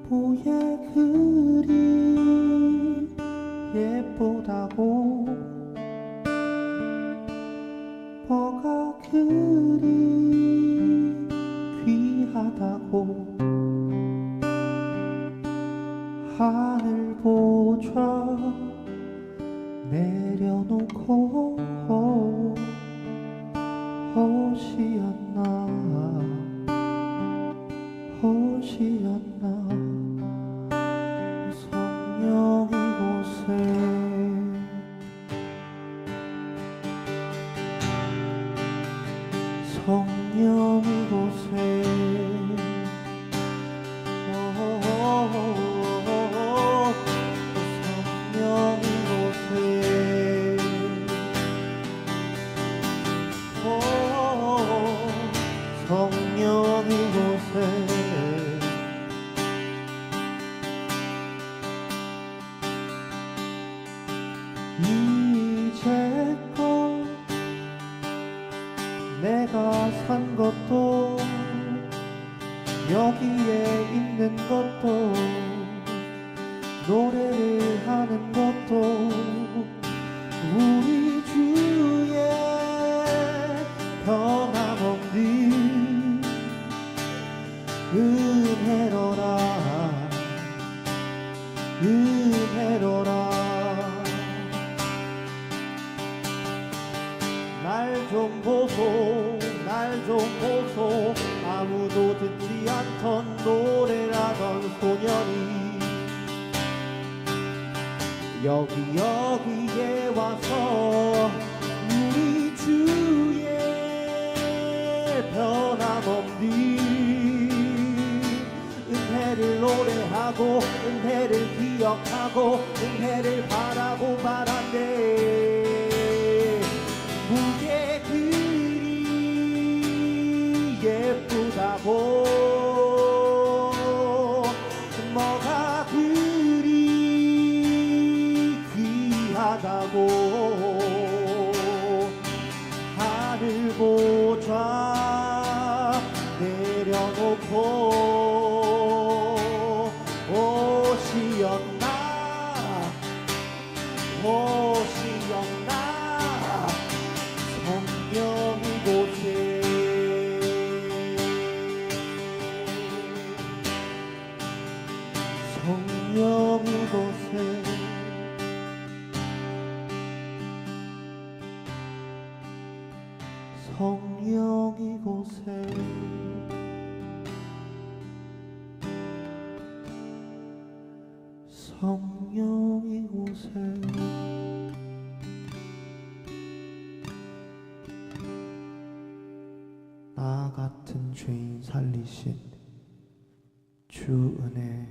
보의 글이 예쁘다고 버가 그리 귀하다고 하늘 보좌 내려놓고 오시었나 성령 이곳에 성령 이곳에 성령 이곳에 성령 이곳에 이제껏 내가 산 것도 여기에 있는 것도 노래를 하는 것도 우리 주의 변함없는 은혜로라 날 좀 보소 아무도 듣지 않던 노래라던 소년이 여기에 와서 우리 주의 변함없는 은혜를 노래하고 은혜를 기억하고 은혜를 바라고 말한대. 무게 그리 예쁘다고 뭐가 그리 귀하다고 하늘보좌 내려놓고 오시었나 성령 이곳에 성령 이곳에 성령 이곳에 성령 이곳에 나 같은 죄인 살리신 주 은혜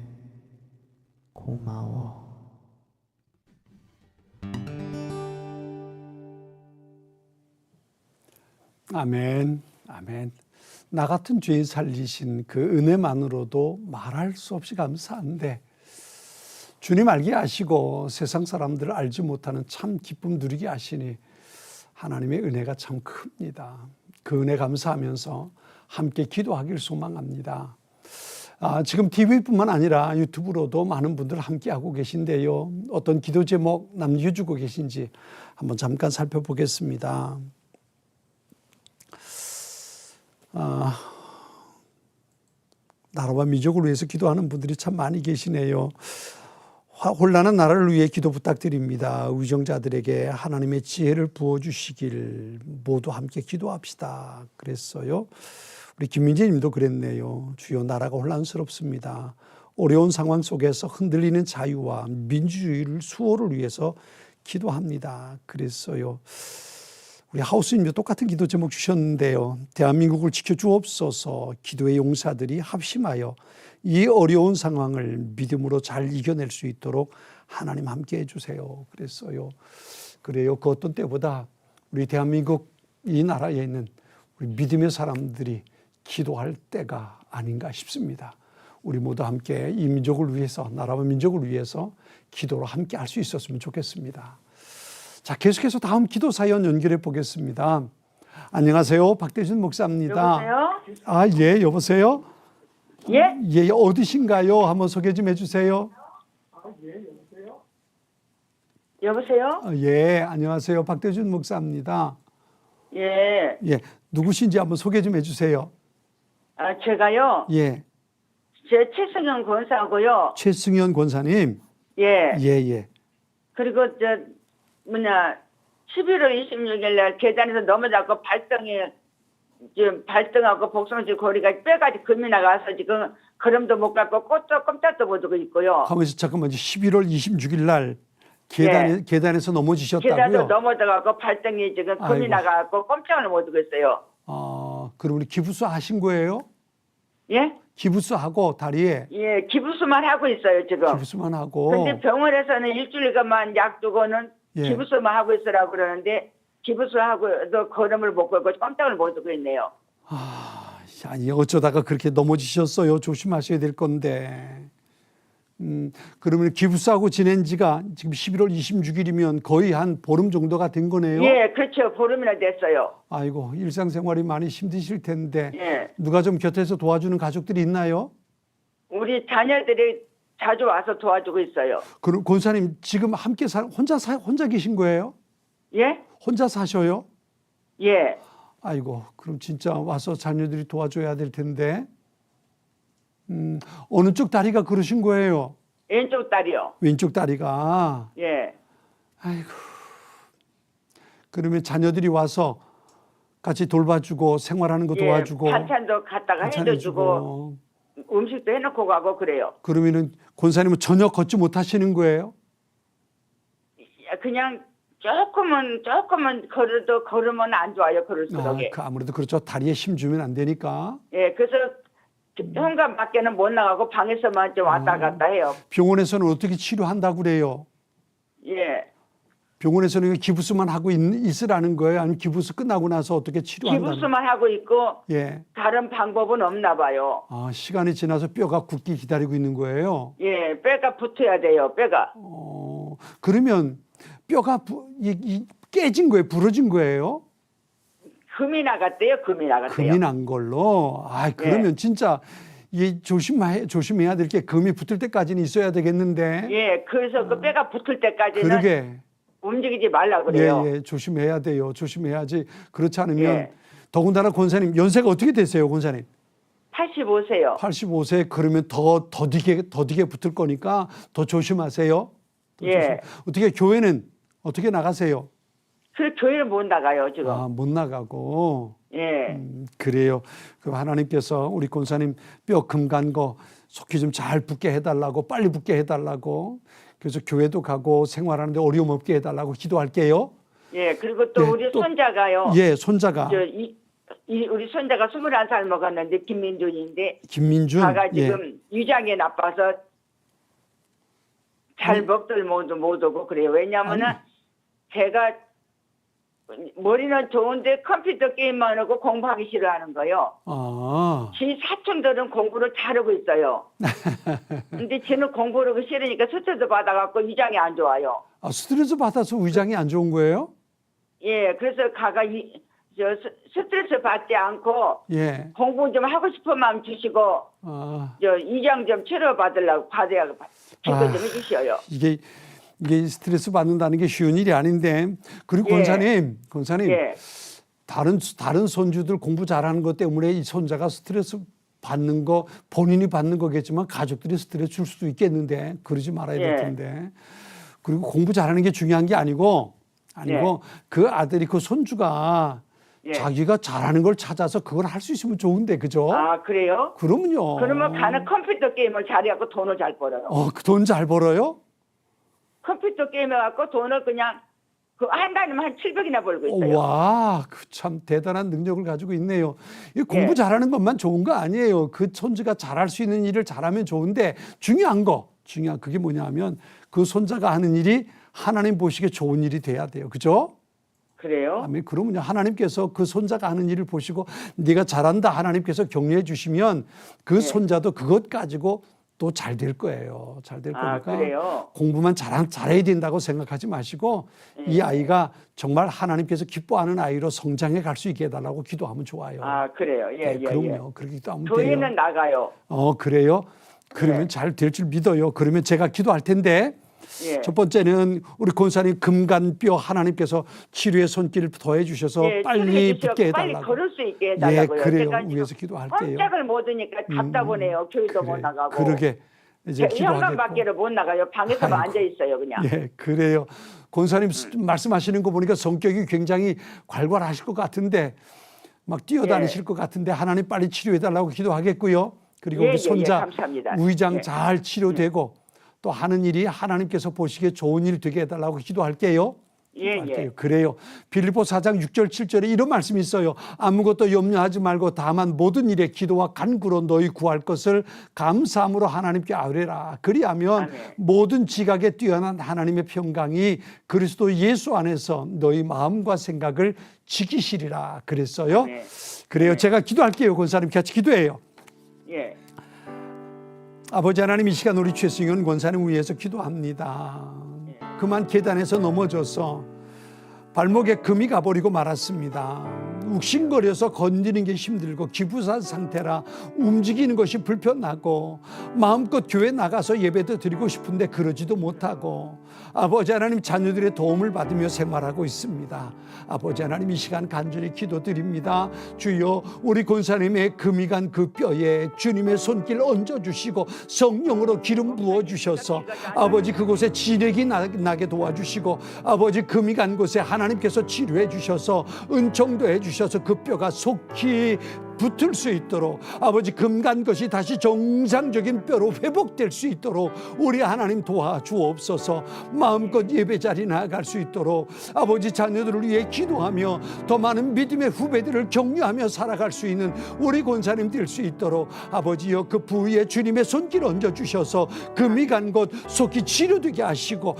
고마워. 아멘, 아멘. 나 같은 죄인 살리신 그 은혜만으로도 말할 수 없이 감사한데 주님 알게 하시고 세상 사람들을 알지 못하는 참 기쁨 누리게 하시니 하나님의 은혜가 참 큽니다. 그 은혜 감사하면서 함께 기도하길 소망합니다. 지금 TV뿐만 아니라 유튜브로도 많은 분들 함께하고 계신데요. 어떤 기도 제목 남겨주고 계신지 한번 잠깐 살펴보겠습니다. 나라와 민족을 위해서 기도하는 분들이 참 많이 계시네요. 혼란한 나라를 위해 기도 부탁드립니다. 의정자들에게 하나님의 지혜를 부어주시길 모두 함께 기도합시다. 그랬어요. 우리 김민재 님도 그랬네요. 주여 나라가 혼란스럽습니다. 어려운 상황 속에서 흔들리는 자유와 민주주의를 수호를 위해서 기도합니다. 그랬어요. 우리 하우스님도 똑같은 기도 제목 주셨는데요. 대한민국을 지켜주옵소서. 기도의 용사들이 합심하여 이 어려운 상황을 믿음으로 잘 이겨낼 수 있도록 하나님 함께 해주세요. 그랬어요. 그래요. 그 어떤 때보다 우리 대한민국 이 나라에 있는 우리 믿음의 사람들이 기도할 때가 아닌가 싶습니다. 우리 모두 함께 이 민족을 위해서, 나라와 민족을 위해서 기도로 함께 할 수 있었으면 좋겠습니다. 자, 계속해서 다음 기도 사연 연결해 보겠습니다. 안녕하세요. 박대준 목사입니다. 여보세요? 예, 여보세요? 예? 예, 어디신가요? 한번 소개 좀 해주세요. 여보세요? 예, 안녕하세요. 박대준 목사입니다. 예. 예, 누구신지 한번 소개 좀 해주세요. 제가요. 예, 제 최승현 권사고요. 최승현 권사님. 예. 예, 예. 그리고 11월 26일 날 계단에서 넘어져서 발등하고 복숭아지 고리가 뼈까지 금이 나가서 지금 걸음도 못 걷고 꼼짝도 못 하고 있고요. 가만있어, 잠깐만요. 11월 26일 날 계단에서 넘어지셨다고요? 계단에서 넘어져갖고 발등이 지금 금이 아이고. 나가고 꼼짝을 못 하고 있어요. 그럼 우리 기부스 하신 거예요? 예? 기부스 하고 다리에 예, 기부스만 하고 있어요 지금. 기부스만 하고. 근데 병원에서는 일주일간만 약 주고는 예. 기부스만 하고 있으라고 그러는데 기부스하고도 걸음을 못 걸고 꼼짝을 못 하고 있네요. 아니 어쩌다가 그렇게 넘어지셨어요. 조심하셔야 될 건데. 그러면 기부스하고 지낸 지가 지금 11월 26일이면 거의 한 보름 정도가 된 거네요. 예, 그렇죠. 보름이나 됐어요. 아이고, 일상생활이 많이 힘드실 텐데 예. 누가 좀 곁에서 도와주는 가족들이 있나요? 우리 자녀들이 자주 와서 도와주고 있어요. 그럼 권사님 지금 함께 혼자 계신 거예요? 예? 혼자 사셔요? 예. 아이고, 그럼 진짜 와서 자녀들이 도와줘야 될 텐데. 어느 쪽 다리가 그러신 거예요? 왼쪽 다리요. 왼쪽 다리가. 예. 아이고. 그러면 자녀들이 와서 같이 돌봐주고 생활하는 거 도와주고. 예, 반찬도 갖다가 해줘주고 음식도 해놓고 가고 그래요. 그러면은 권사님은 전혀 걷지 못하시는 거예요? 그냥 조금은 걸으면 안 좋아요. 걸을수록. 아무래도 그렇죠. 다리에 힘 주면 안 되니까. 예, 그래서 현관 밖에는 못 나가고 방에서만 좀 왔다 갔다 해요. 병원에서는 어떻게 치료한다고 그래요? 예. 병원에서는 기부스만 하고 있으라는 거예요? 아니면 기부스 끝나고 나서 어떻게 치료한다는 기부스만 하고 있고 예. 다른 방법은 없나 봐요. 시간이 지나서 뼈가 굳기 기다리고 있는 거예요? 예, 뼈가 붙어야 돼요. 뼈가. 그러면 뼈가 깨진 거예요? 부러진 거예요? 금이 나갔대요. 금이 난 걸로? 그러면 진짜 조심해야 될 게 금이 붙을 때까지는 있어야 되겠는데. 예, 그래서 그 뼈가 붙을 때까지는 그러게. 움직이지 말라 그래요. 예, 조심해야 돼요. 조심해야지. 그렇지 않으면 예. 더군다나 권사님 연세가 어떻게 되세요, 권사님? 85세요. 85세 그러면 더디게 붙을 거니까 더 조심하세요. 예. 어떻게 교회는 어떻게 나가세요? 그 교회를 못 나가요 지금. 못 나가고. 예. 그래요. 그 하나님께서 우리 권사님 뼈 금 간 거 속히 좀 잘 붙게 해달라고, 빨리 붙게 해달라고. 그래서 교회도 가고 생활하는데 어려움 없게 해달라고 기도할게요. 예. 그리고 또 네, 우리 또- 손자가요. 예, 손자가 우리 손자가 21살 먹었는데 김민준인데 김민준. 가가 지금 위장이 나빠서 잘 먹들 못 오고 그래요. 왜냐면은 제가 머리는 좋은데 컴퓨터 게임만 하고 공부하기 싫어하는 거요. 지 사촌들은 공부를 잘하고 있어요. 근데 쟤는 공부를 하기 싫으니까 스트레스 받아갖고 위장이 안 좋아요. 스트레스 받아서 위장이 안 좋은 거예요? 예, 그래서 가가 스트레스 받지 않고 예. 공부 좀 하고 싶은 마음 주시고 위장 좀 치료 받으려고 기도 좀 해주셔요. 이게 스트레스 받는다는 게 쉬운 일이 아닌데. 그리고 예. 권사님 예. 다른 손주들 공부 잘하는 것 때문에 이 손자가 스트레스 받는 거 본인이 받는 거겠지만 가족들이 스트레스 줄 수도 있겠는데 그러지 말아야 될 예. 텐데. 그리고 공부 잘하는 게 중요한 게 아니고 그 아들이 그 손주가 예. 자기가 잘하는 걸 찾아서 그걸 할 수 있으면 좋은데 그죠? 그래요? 그러면요. 그러면 가는 컴퓨터 게임을 잘해갖고 돈을 잘 벌어요. 그 돈 잘 벌어요? 컴퓨터 게임 해갖고 돈을 그냥 한 달이면 한 700이나 벌고 있어요. 와, 참 대단한 능력을 가지고 있네요. 이 공부 잘하는 것만 좋은 거 아니에요. 그 손주가 잘할 수 있는 일을 잘하면 좋은데 중요한 그게 뭐냐면 그 손자가 하는 일이 하나님 보시기에 좋은 일이 돼야 돼요. 그죠? 그래요? 아멘. 그러면요 하나님께서 그 손자가 하는 일을 보시고 네가 잘한다 하나님께서 격려해 주시면 그 손자도 그것 가지고 또 잘 될 거예요. 잘 될 거니까 그래요? 공부만 잘해야 된다고 생각하지 마시고 이 아이가 정말 하나님께서 기뻐하는 아이로 성장해 갈 수 있게 해달라고 기도하면 좋아요. 그래요. 예, 그럼요. 그렇게 기도하면 돼요. 교회는 나가요. 그래요? 그러면 잘 될 줄 믿어요. 그러면 제가 기도할 텐데 예. 첫 번째는 우리 권사님 금간뼈 하나님께서 치료의 손길을 더해 주셔서 빨리 붙게 빨리 해달라고. 걸을 수 있게 해달라고요. 그래요. 제가 위에서 기도할게요. 꼼짝을 못 하니까 답답하네요. 교회도 못 나가고. 그러게 이제 현관 기도하겠고. 밖에를 못 나가요. 방에서만 앉아 있어요, 그냥. 그래요. 권사님 말씀하시는 거 보니까 성격이 굉장히 괄괄하실 것 같은데 막 뛰어다니실 것 같은데 하나님 빨리 치료해달라고 기도하겠고요. 그리고 우리 손자 감사합니다. 위장 잘 치료되고 또 하는 일이 하나님께서 보시기에 좋은 일이 되게 해달라고 기도할게요. 그래요. 빌립보 4장 6절 7절에 이런 말씀이 있어요. 아무것도 염려하지 말고 다만 모든 일에 기도와 간구로 너희 구할 것을 감사함으로 하나님께 아뢰라. 그리하면 모든 지각에 뛰어난 하나님의 평강이 그리스도 예수 안에서 너희 마음과 생각을 지키시리라 그랬어요. 그래요. 제가 기도할게요. 권사님 같이 기도해요. 아버지 하나님, 이 시간 우리 최승현 권사님 위해서 기도합니다. 그만 계단에서 넘어져서 발목에 금이 가버리고 말았습니다. 욱신거려서 건드리는 게 힘들고 기부산 상태라 움직이는 것이 불편하고 마음껏 교회 나가서 예배도 드리고 싶은데 그러지도 못하고 아버지 하나님 자녀들의 도움을 받으며 생활하고 있습니다. 아버지 하나님, 이 시간 간절히 기도드립니다. 주여, 우리 권사님의 금이 간 그 뼈에 주님의 손길 얹어주시고 성령으로 기름 부어주셔서 아버지 그곳에 진액이 나게 도와주시고 아버지 금이 간 곳에 하나님께서 치료해 주셔서 은총도 해주셔서 그 뼈가 속히 붙을 수 있도록 아버지 금간 것이 다시 정상적인 뼈로 회복될 수 있도록 우리 하나님 도와주옵소서. 마음껏 예배 자리 나아갈 수 있도록 아버지 자녀들을 위해 기도하며 더 많은 믿음의 후배들을 격려하며 살아갈 수 있는 우리 권사님 될 수 있도록 아버지여 그 부위에 주님의 손길 얹어주셔서 금이 간 곳 속히 치료되게 하시고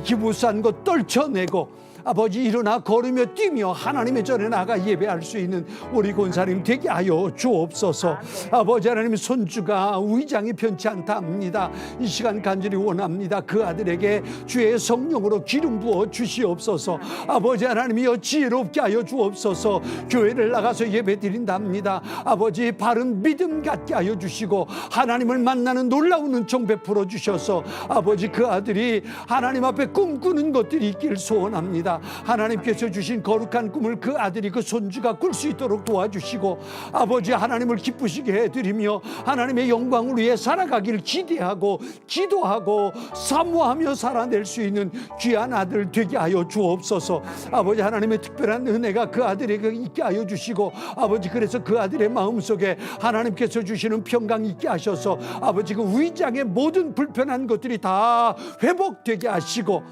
기부산 것 떨쳐내고 아버지 일어나 걸으며 뛰며 하나님의 전에 나가 예배할 수 있는 우리 권사님 되게 하여 주옵소서. 아버지 하나님 손주가 위장이 편치 않다 합니다. 이 시간 간절히 원합니다. 그 아들에게 주의 성령으로 기름 부어 주시옵소서. 아버지 하나님이여 지혜롭게 하여 주옵소서. 교회를 나가서 예배 드린다 합니다. 아버지 바른 믿음 갖게 하여 주시고 하나님을 만나는 놀라운 은총 베풀어 주셔서 아버지 그 아들이 하나님 앞에 꿈꾸는 것들이 있길 소원합니다. 하나님께서 주신 거룩한 꿈을 그 아들이 그 손주가 꿀 수 있도록 도와주시고 아버지 하나님을 기쁘시게 해드리며 하나님의 영광을 위해 살아가길 기대하고 기도하고 사모하며 살아낼 수 있는 귀한 아들 되게 하여 주옵소서. 아버지 하나님의 특별한 은혜가 그 아들에게 있게 하여 주시고 아버지 그래서 그 아들의 마음속에 하나님께서 주시는 평강 있게 하셔서 아버지 그 위장의 모든 불편한 것들이 다 회복되게 하시고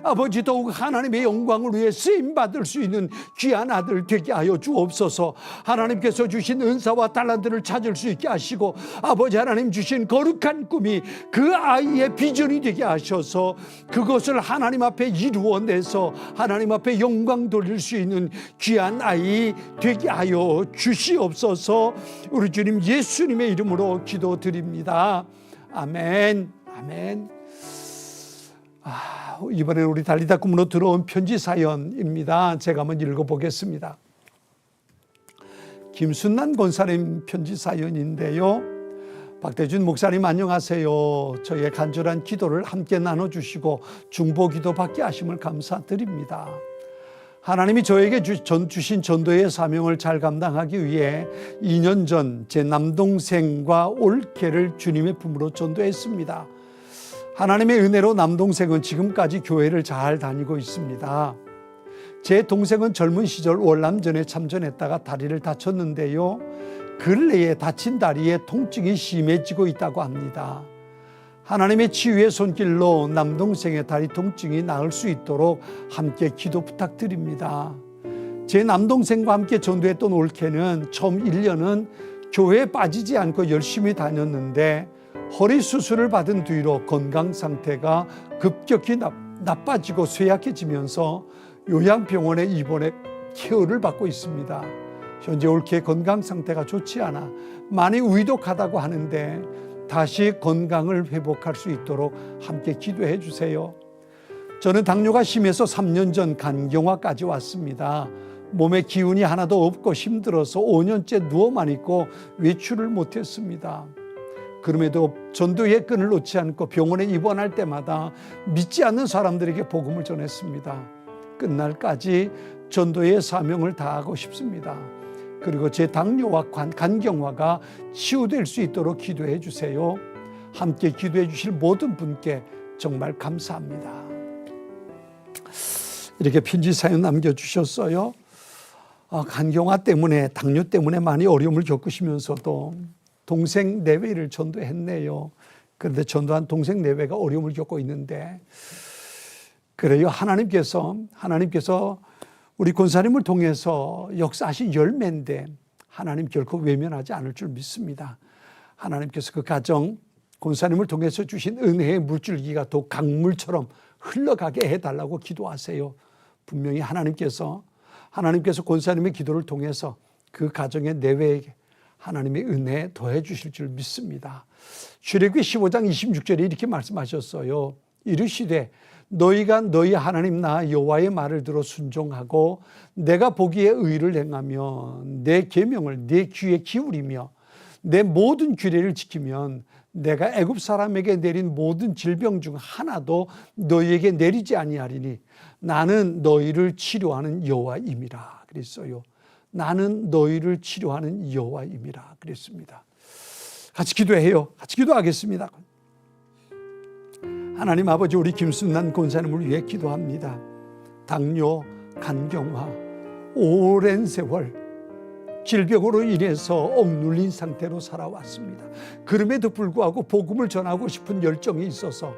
아버지 더욱 하나님의 영광을 위해 쓰임받을 수 있는 귀한 아들 되게 하여 주옵소서. 하나님께서 주신 은사와 달란트를 찾을 수 있게 하시고 아버지 하나님 주신 거룩한 꿈이 그 아이의 비전이 되게 하셔서 그것을 하나님 앞에 이루어내서 하나님 앞에 영광 돌릴 수 있는 귀한 아이 되게 하여 주시옵소서. 우리 주님 예수님의 이름으로 기도드립니다. 아멘. 아멘. 이번에는 우리 달리다 꿈으로 들어온 편지 사연입니다. 제가 한번 읽어보겠습니다. 김순난 권사님 편지 사연인데요. 박대준 목사님 안녕하세요. 저의 간절한 기도를 함께 나눠주시고 중보기도 받게 하심을 감사드립니다. 하나님이 저에게 주신 전도의 사명을 잘 감당하기 위해 2년 전 제 남동생과 올케를 주님의 품으로 전도했습니다. 하나님의 은혜로 남동생은 지금까지 교회를 잘 다니고 있습니다. 제 동생은 젊은 시절 월남전에 참전했다가 다리를 다쳤는데요. 근래에 다친 다리에 통증이 심해지고 있다고 합니다. 하나님의 치유의 손길로 남동생의 다리 통증이 나을 수 있도록 함께 기도 부탁드립니다. 제 남동생과 함께 전도했던 올케는 처음 1년은 교회에 빠지지 않고 열심히 다녔는데 허리 수술을 받은 뒤로 건강 상태가 급격히 나빠지고 쇠약해지면서 요양병원에 입원해 케어를 받고 있습니다. 현재 올케의 건강 상태가 좋지 않아 많이 위독하다고 하는데 다시 건강을 회복할 수 있도록 함께 기도해 주세요. 저는 당뇨가 심해서 3년 전 간경화까지 왔습니다. 몸에 기운이 하나도 없고 힘들어서 5년째 누워만 있고 외출을 못했습니다. 그럼에도 전도의 끈을 놓지 않고 병원에 입원할 때마다 믿지 않는 사람들에게 복음을 전했습니다. 끝날까지 전도의 사명을 다하고 싶습니다. 그리고 제 당뇨와 간경화가 치유될 수 있도록 기도해 주세요. 함께 기도해 주실 모든 분께 정말 감사합니다. 이렇게 편지 사연 남겨주셨어요. 간경화 때문에 당뇨 때문에 많이 어려움을 겪으시면서도 동생 내외를 전도했네요. 그런데 전도한 동생 내외가 어려움을 겪고 있는데 그래요. 하나님께서 우리 권사님을 통해서 역사하신 열매인데 하나님 결코 외면하지 않을 줄 믿습니다. 하나님께서 그 가정 권사님을 통해서 주신 은혜의 물줄기가 더 강물처럼 흘러가게 해달라고 기도하세요. 분명히 하나님께서 권사님의 기도를 통해서 그 가정의 내외에게 하나님의 은혜 더해 주실 줄 믿습니다. 출애굽기 15장 26절에 이렇게 말씀하셨어요. 이르시되 너희가 너희 하나님 나 여호와의 말을 들어 순종하고 내가 보기에 의를 행하며 내 계명을 내 귀에 기울이며 내 모든 규례를 지키면 내가 애굽 사람에게 내린 모든 질병 중 하나도 너희에게 내리지 아니하리니 나는 너희를 치료하는 여호와임이라 그랬어요. 나는 너희를 치료하는 여호와임이라 그랬습니다. 같이 기도해요. 같이 기도하겠습니다. 하나님 아버지, 우리 김순난 권사님을 위해 기도합니다. 당뇨, 간경화, 오랜 세월 질병으로 인해서 억눌린 상태로 살아왔습니다. 그럼에도 불구하고 복음을 전하고 싶은 열정이 있어서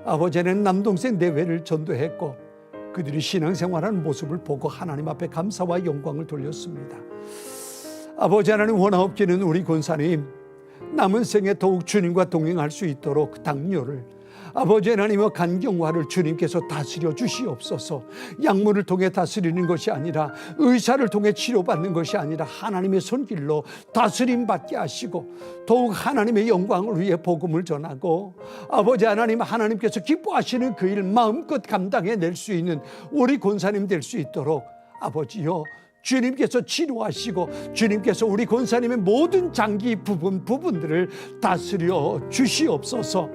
아버지는 남동생 내외를 전도했고 그들이 신앙생활하는 모습을 보고 하나님 앞에 감사와 영광을 돌렸습니다. 아버지 하나님, 원하옵기는 우리 권사님 남은 생에 더욱 주님과 동행할 수 있도록 당뇨를, 아버지 하나님의 간경화를 주님께서 다스려 주시옵소서. 약물을 통해 다스리는 것이 아니라, 의사를 통해 치료받는 것이 아니라 하나님의 손길로 다스림 받게 하시고 더욱 하나님의 영광을 위해 복음을 전하고, 아버지 하나님, 하나님께서 기뻐하시는 그 일 마음껏 감당해낼 수 있는 우리 권사님 될 수 있도록 아버지요, 주님께서 치료하시고 주님께서 우리 권사님의 모든 장기 부분들을 다스려 주시옵소서.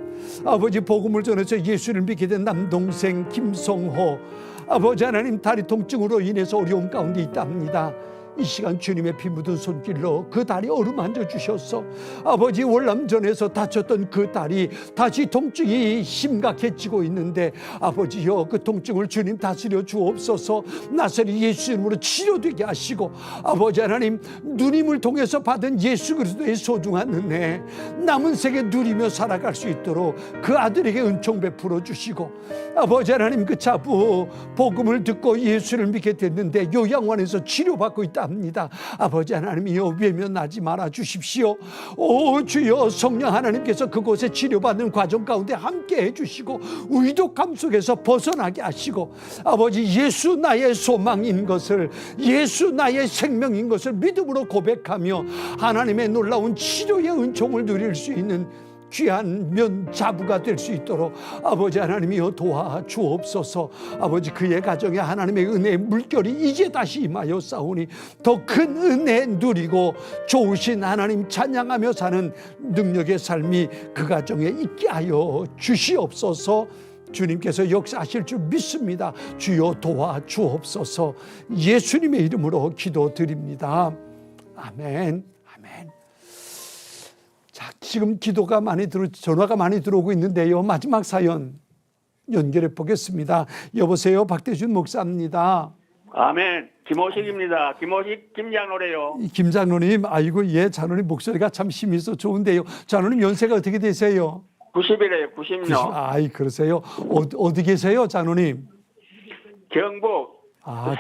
아버지, 복음을 전해서 예수를 믿게 된 남동생 김성호, 아버지 하나님, 다리 통증으로 인해서 어려움 가운데 있답니다. 이 시간 주님의 피 묻은 손길로 그 다리 어루만져 주셔서 아버지, 월남전에서 다쳤던 그 다리 다시 통증이 심각해지고 있는데 아버지여, 그 통증을 주님 다스려 주옵소서. 나사렛 예수 이름으로 치료되게 하시고, 아버지 하나님, 누님을 통해서 받은 예수 그리스도의 소중한 은혜 남은 세계 누리며 살아갈 수 있도록 그 아들에게 은총 베풀어 주시고, 아버지 하나님, 그 자부 복음을 듣고 예수를 믿게 됐는데 요양원에서 치료받고 있다 합니다. 아버지 하나님이여, 외면하지 말아 주십시오. 오 주여, 성령 하나님께서 그곳에 치료받는 과정 가운데 함께 해주시고 의독감 속에서 벗어나게 하시고, 아버지, 예수 나의 소망인 것을, 예수 나의 생명인 것을 믿음으로 고백하며 하나님의 놀라운 치료의 은총을 누릴 수 있는 귀한 면자부가 될 수 있도록 아버지 하나님이여 도와주옵소서. 아버지, 그의 가정에 하나님의 은혜의 물결이 이제 다시 임하여 싸우니 더 큰 은혜 누리고 좋으신 하나님 찬양하며 사는 능력의 삶이 그 가정에 있게 하여 주시옵소서. 주님께서 역사하실 줄 믿습니다. 주여 도와주옵소서. 예수님의 이름으로 기도드립니다. 아멘. 아멘. 자, 지금 기도가 전화가 많이 들어오고 있는데요. 마지막 사연 연결해 보겠습니다. 여보세요, 박대준 목사입니다. 아멘. 김호식입니다. 김호식 김장로래요. 김장로님, 아이고, 예, 장로님 목소리가 참 힘이 있어 좋은데요. 장로님 연세가 어떻게 되세요? 90이래요. 90요. 아이, 그러세요? 어디 계세요, 장로님? 경북.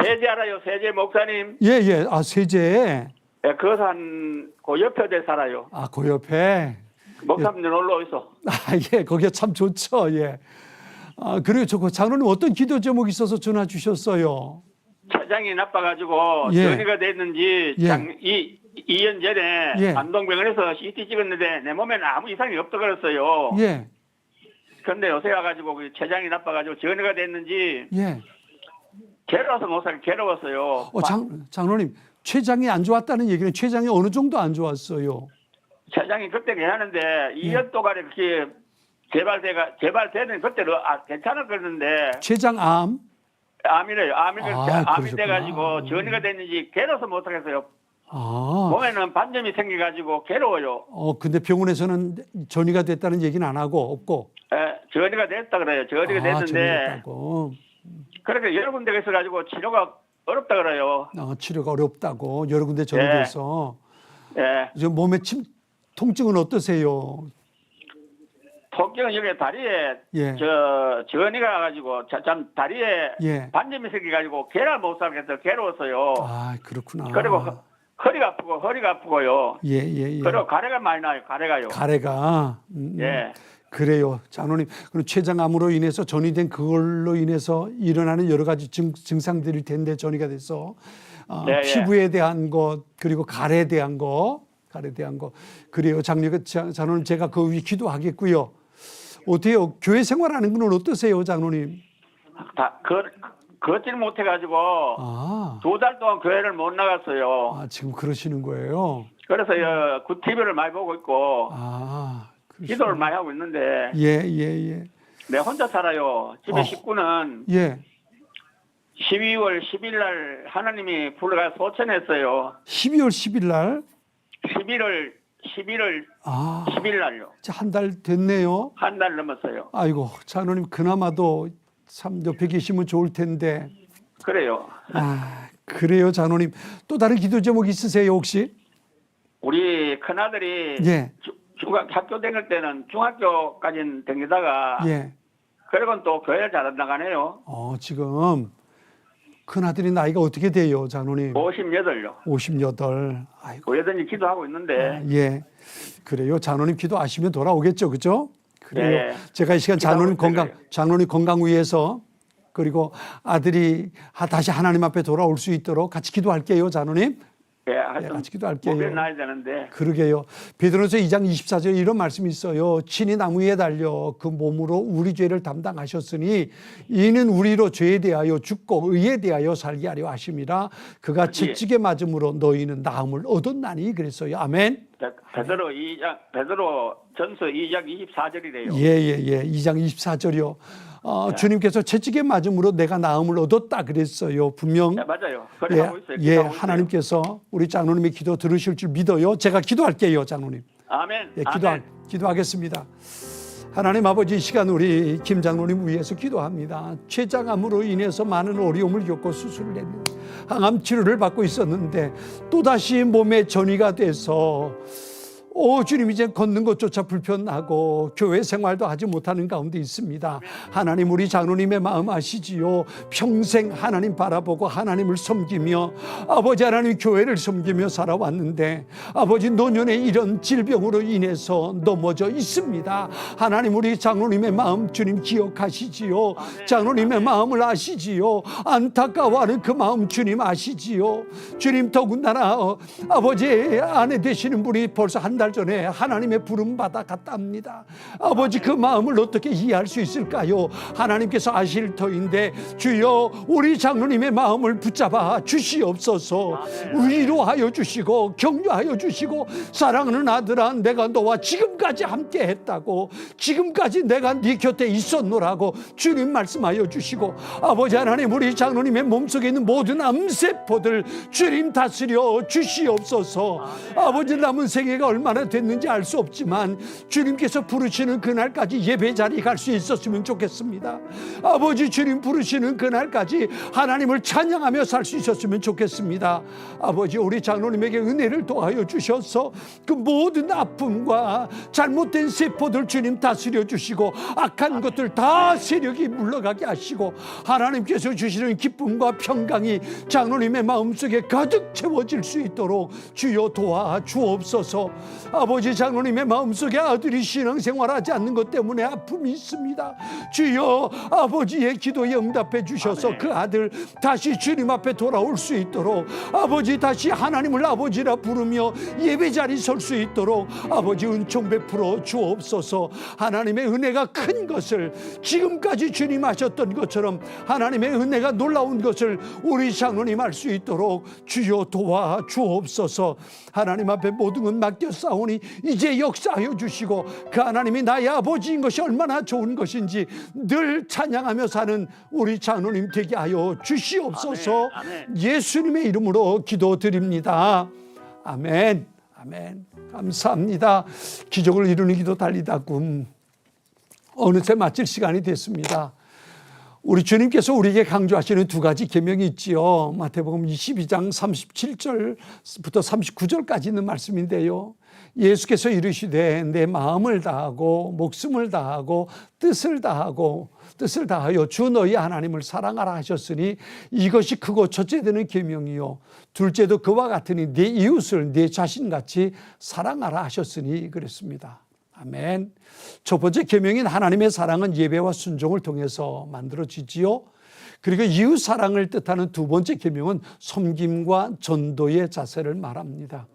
세제 알아요? 세제 목사님. 예. 아, 세제. 예, 거산 그 옆에 살아요. 아, 그 옆에. 목사님 놀러 있어. 아, 예, 거기 참 좋죠. 예. 아, 그리고 장로님 어떤 기도 제목이 있어서 전화 주셨어요? 췌장이 나빠가지고 전이가 됐는지 2년 전에 안동병원에서 CT 찍었는데 내 몸에는 아무 이상이 없다 그랬어요. 예. 그런데 요새 와가지고 췌장이 나빠가지고 전이가 됐는지 괴로워서 못 살게 괴로웠어요. 장로님, 췌장이 안 좋았다는 얘기는 췌장이 어느 정도 안 좋았어요? 췌장이 그때 괜찮은데 2년 동안에 그렇게 개발되는 그때로 괜찮았었는데 췌장암? 암이래요. 암이 돼가지고 전이가 됐는지 괴로워서 못하겠어요. 몸에는 반점이 생겨가지고 괴로워요. 근데 병원에서는 전이가 됐다는 얘기는 안 하고 없고? 전이가 됐다 그래요. 전이가 됐는데 그렇게 여러 군데가 있어가지고 치료가 어렵다 그래요. 치료가 어렵다고 여러 군데 전이돼서. 예. 몸에 통증은 어떠세요? 통증은 여기 다리에 전이가 가지고 참 다리에 반점이 생겨가지고 개를 못 살겠어. 괴로웠어요. 아, 그렇구나. 그리고 허리가 아프고요. 예. 그리고 가래가 많이 나요. 가래가요. 가래가. 예. 그래요, 장로님. 그럼 췌장암으로 인해서 전이된 그걸로 인해서 일어나는 여러 가지 증상들일 텐데 전이가 돼서 피부에 대한 것 그리고 가래에 대한 것 그래요, 장로님. 제가 그 위에 기도하겠고요. 어때요? 교회 생활하는 건 어떠세요, 장로님? 걷지를 못해가지고 2달 동안 교회를 못 나갔어요. 지금 그러시는 거예요? 그래서 TV를 많이 보고 있고 기도를 많이 하고 있는데 예. 내가 혼자 살아요. 집에 식구는 12월 10일 날 하나님이 불러가 소천했어요. 12월 10일 날? 11월 10일 날요. 한 달 됐네요. 한 달 넘었어요. 아이고, 장로님, 그나마도 참 옆에 계시면 좋을 텐데. 그래요. 그래요, 장로님. 또 다른 기도 제목 있으세요, 혹시? 우리 큰아들이 예. 학교 다닐 때는 중학교까지는 다니다가 예. 그리고는 또 교회를 잘 나가네요. 지금 큰아들이 나이가 어떻게 돼요, 장로님? 58요. 58. 아이고. 여전히 기도하고 있는데. 예. 그래요. 장로님 기도하시면 돌아오겠죠, 그죠? 그래요. 네. 제가 이 시간 장로님 건강 위해서 그리고 아들이 다시 하나님 앞에 돌아올 수 있도록 같이 기도할게요, 장로님. 예, 같이 기도할게요. 몸에 나야 되는데. 그러게요. 베드로서 2장 24절에 이런 말씀이 있어요. 친히 나무 위에 달려 그 몸으로 우리 죄를 담당하셨으니 이는 우리로 죄에 대하여 죽고 의에 대하여 살게 하려 하심이라. 그가 채찍에 맞음으로 너희는 나음을 얻었나니 그랬어요. 아멘. 베드로 전서 2장 24절이래요. 예. 2장 24절이요. 주님께서 채찍에 맞음으로 내가 나음을 얻었다 그랬어요. 분명. 네, 맞아요. 그래 하고 있어요. 예, 하나님께서 우리 장로님의 기도 들으실 줄 믿어요. 제가 기도할게요, 장로님. 아멘. 예, 아멘. 기도하겠습니다. 하나님 아버지, 이 시간 우리 김 장로님 위해서 기도합니다. 췌장암으로 인해서 많은 어려움을 겪고 수술을 했는데 항암 치료를 받고 있었는데 또다시 몸에 전이가 돼서 주님 이제 걷는 것조차 불편하고 교회 생활도 하지 못하는 가운데 있습니다. 하나님 우리 장로님의 마음 아시지요. 평생 하나님 바라보고 하나님을 섬기며 아버지 하나님 교회를 섬기며 살아왔는데 아버지 노년에 이런 질병으로 인해서 넘어져 있습니다. 하나님 우리 장로님의 마음 주님 기억하시지요. 장로님의 마음을 아시지요. 안타까워하는 그 마음 주님 아시지요. 주님 더군다나 아버지 아내 되시는 분이 벌써 한 달 전에 하나님의 부름받아 갔답니다. 아버지 그 마음을 어떻게 이해할 수 있을까요? 하나님께서 아실 터인데 주여 우리 장로님의 마음을 붙잡아 주시옵소서. 위로하여 주시고 격려하여 주시고 사랑하는 아들아 내가 너와 지금까지 함께 했다고 지금까지 내가 네 곁에 있었노라고 주님 말씀하여 주시고 아버지 하나님 우리 장로님의 몸속에 있는 모든 암세포들 주님 다스려 주시옵소서. 아버지 남은 생애가 얼마나 됐는지 알 수 없지만 주님께서 부르시는 그날까지 예배 자리 갈 수 있었으면 좋겠습니다. 아버지 주님 부르시는 그날까지 하나님을 찬양하며 살 수 있었으면 좋겠습니다. 아버지 우리 장로님에게 은혜를 더하여 주셔서 그 모든 아픔과 잘못된 세포들 주님 다스려 주시고 악한 것들 다 세력이 물러가게 하시고 하나님께서 주시는 기쁨과 평강이 장로님의 마음속에 가득 채워질 수 있도록 주여 도와 주옵소서. 아버지 장로님의 마음속에 아들이 신앙생활하지 않는 것 때문에 아픔이 있습니다. 주여 아버지의 기도에 응답해 주셔서 그 아들 다시 주님 앞에 돌아올 수 있도록 아버지 다시 하나님을 아버지라 부르며 예배자리 설 수 있도록 아버지 은총 베풀어 주옵소서. 하나님의 은혜가 큰 것을 지금까지 주님 하셨던 것처럼 하나님의 은혜가 놀라운 것을 우리 장로님 알 수 있도록 주여 도와 주옵소서. 하나님 앞에 모든 것 맡겨 싸우니 이제 역사하여 주시고 그 하나님이 나의 아버지인 것이 얼마나 좋은 것인지 늘 찬양하며 사는 우리 장로님 되게 하여 주시옵소서. 아멘. 예수님의 이름으로 기도드립니다. 아멘. 아멘. 감사합니다. 기적을 이루는 기도 달리다굼 어느새 마칠 시간이 됐습니다. 우리 주님께서 우리에게 강조하시는 두 가지 계명이 있지요. 마태복음 22장 37절부터 39절까지 있는 말씀인데요. 예수께서 이르시되 내 마음을 다하고 목숨을 다하고 뜻을 다하여 주 너희 하나님을 사랑하라 하셨으니 이것이 크고 첫째 되는 계명이요 둘째도 그와 같으니 내 이웃을 내 자신같이 사랑하라 하셨으니 그랬습니다. 아멘. 첫 번째 계명인 하나님의 사랑은 예배와 순종을 통해서 만들어지지요. 그리고 이웃 사랑을 뜻하는 두 번째 계명은 섬김과 전도의 자세를 말합니다.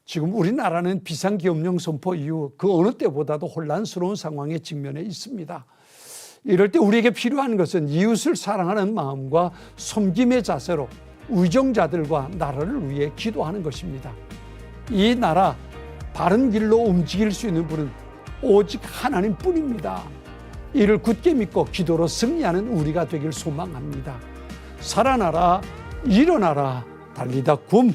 지금 우리나라는 비상계엄령 선포 이후 그 어느 때보다도 혼란스러운 상황에 직면해 있습니다. 이럴 때 우리에게 필요한 것은 이웃을 사랑하는 마음과 섬김의 자세로 의정자들과 나라를 위해 기도하는 것입니다. 이 나라 바른 길로 움직일 수 있는 분은 오직 하나님뿐입니다. 이를 굳게 믿고 기도로 승리하는 우리가 되길 소망합니다. 살아나라, 일어나라, 달리다 굼.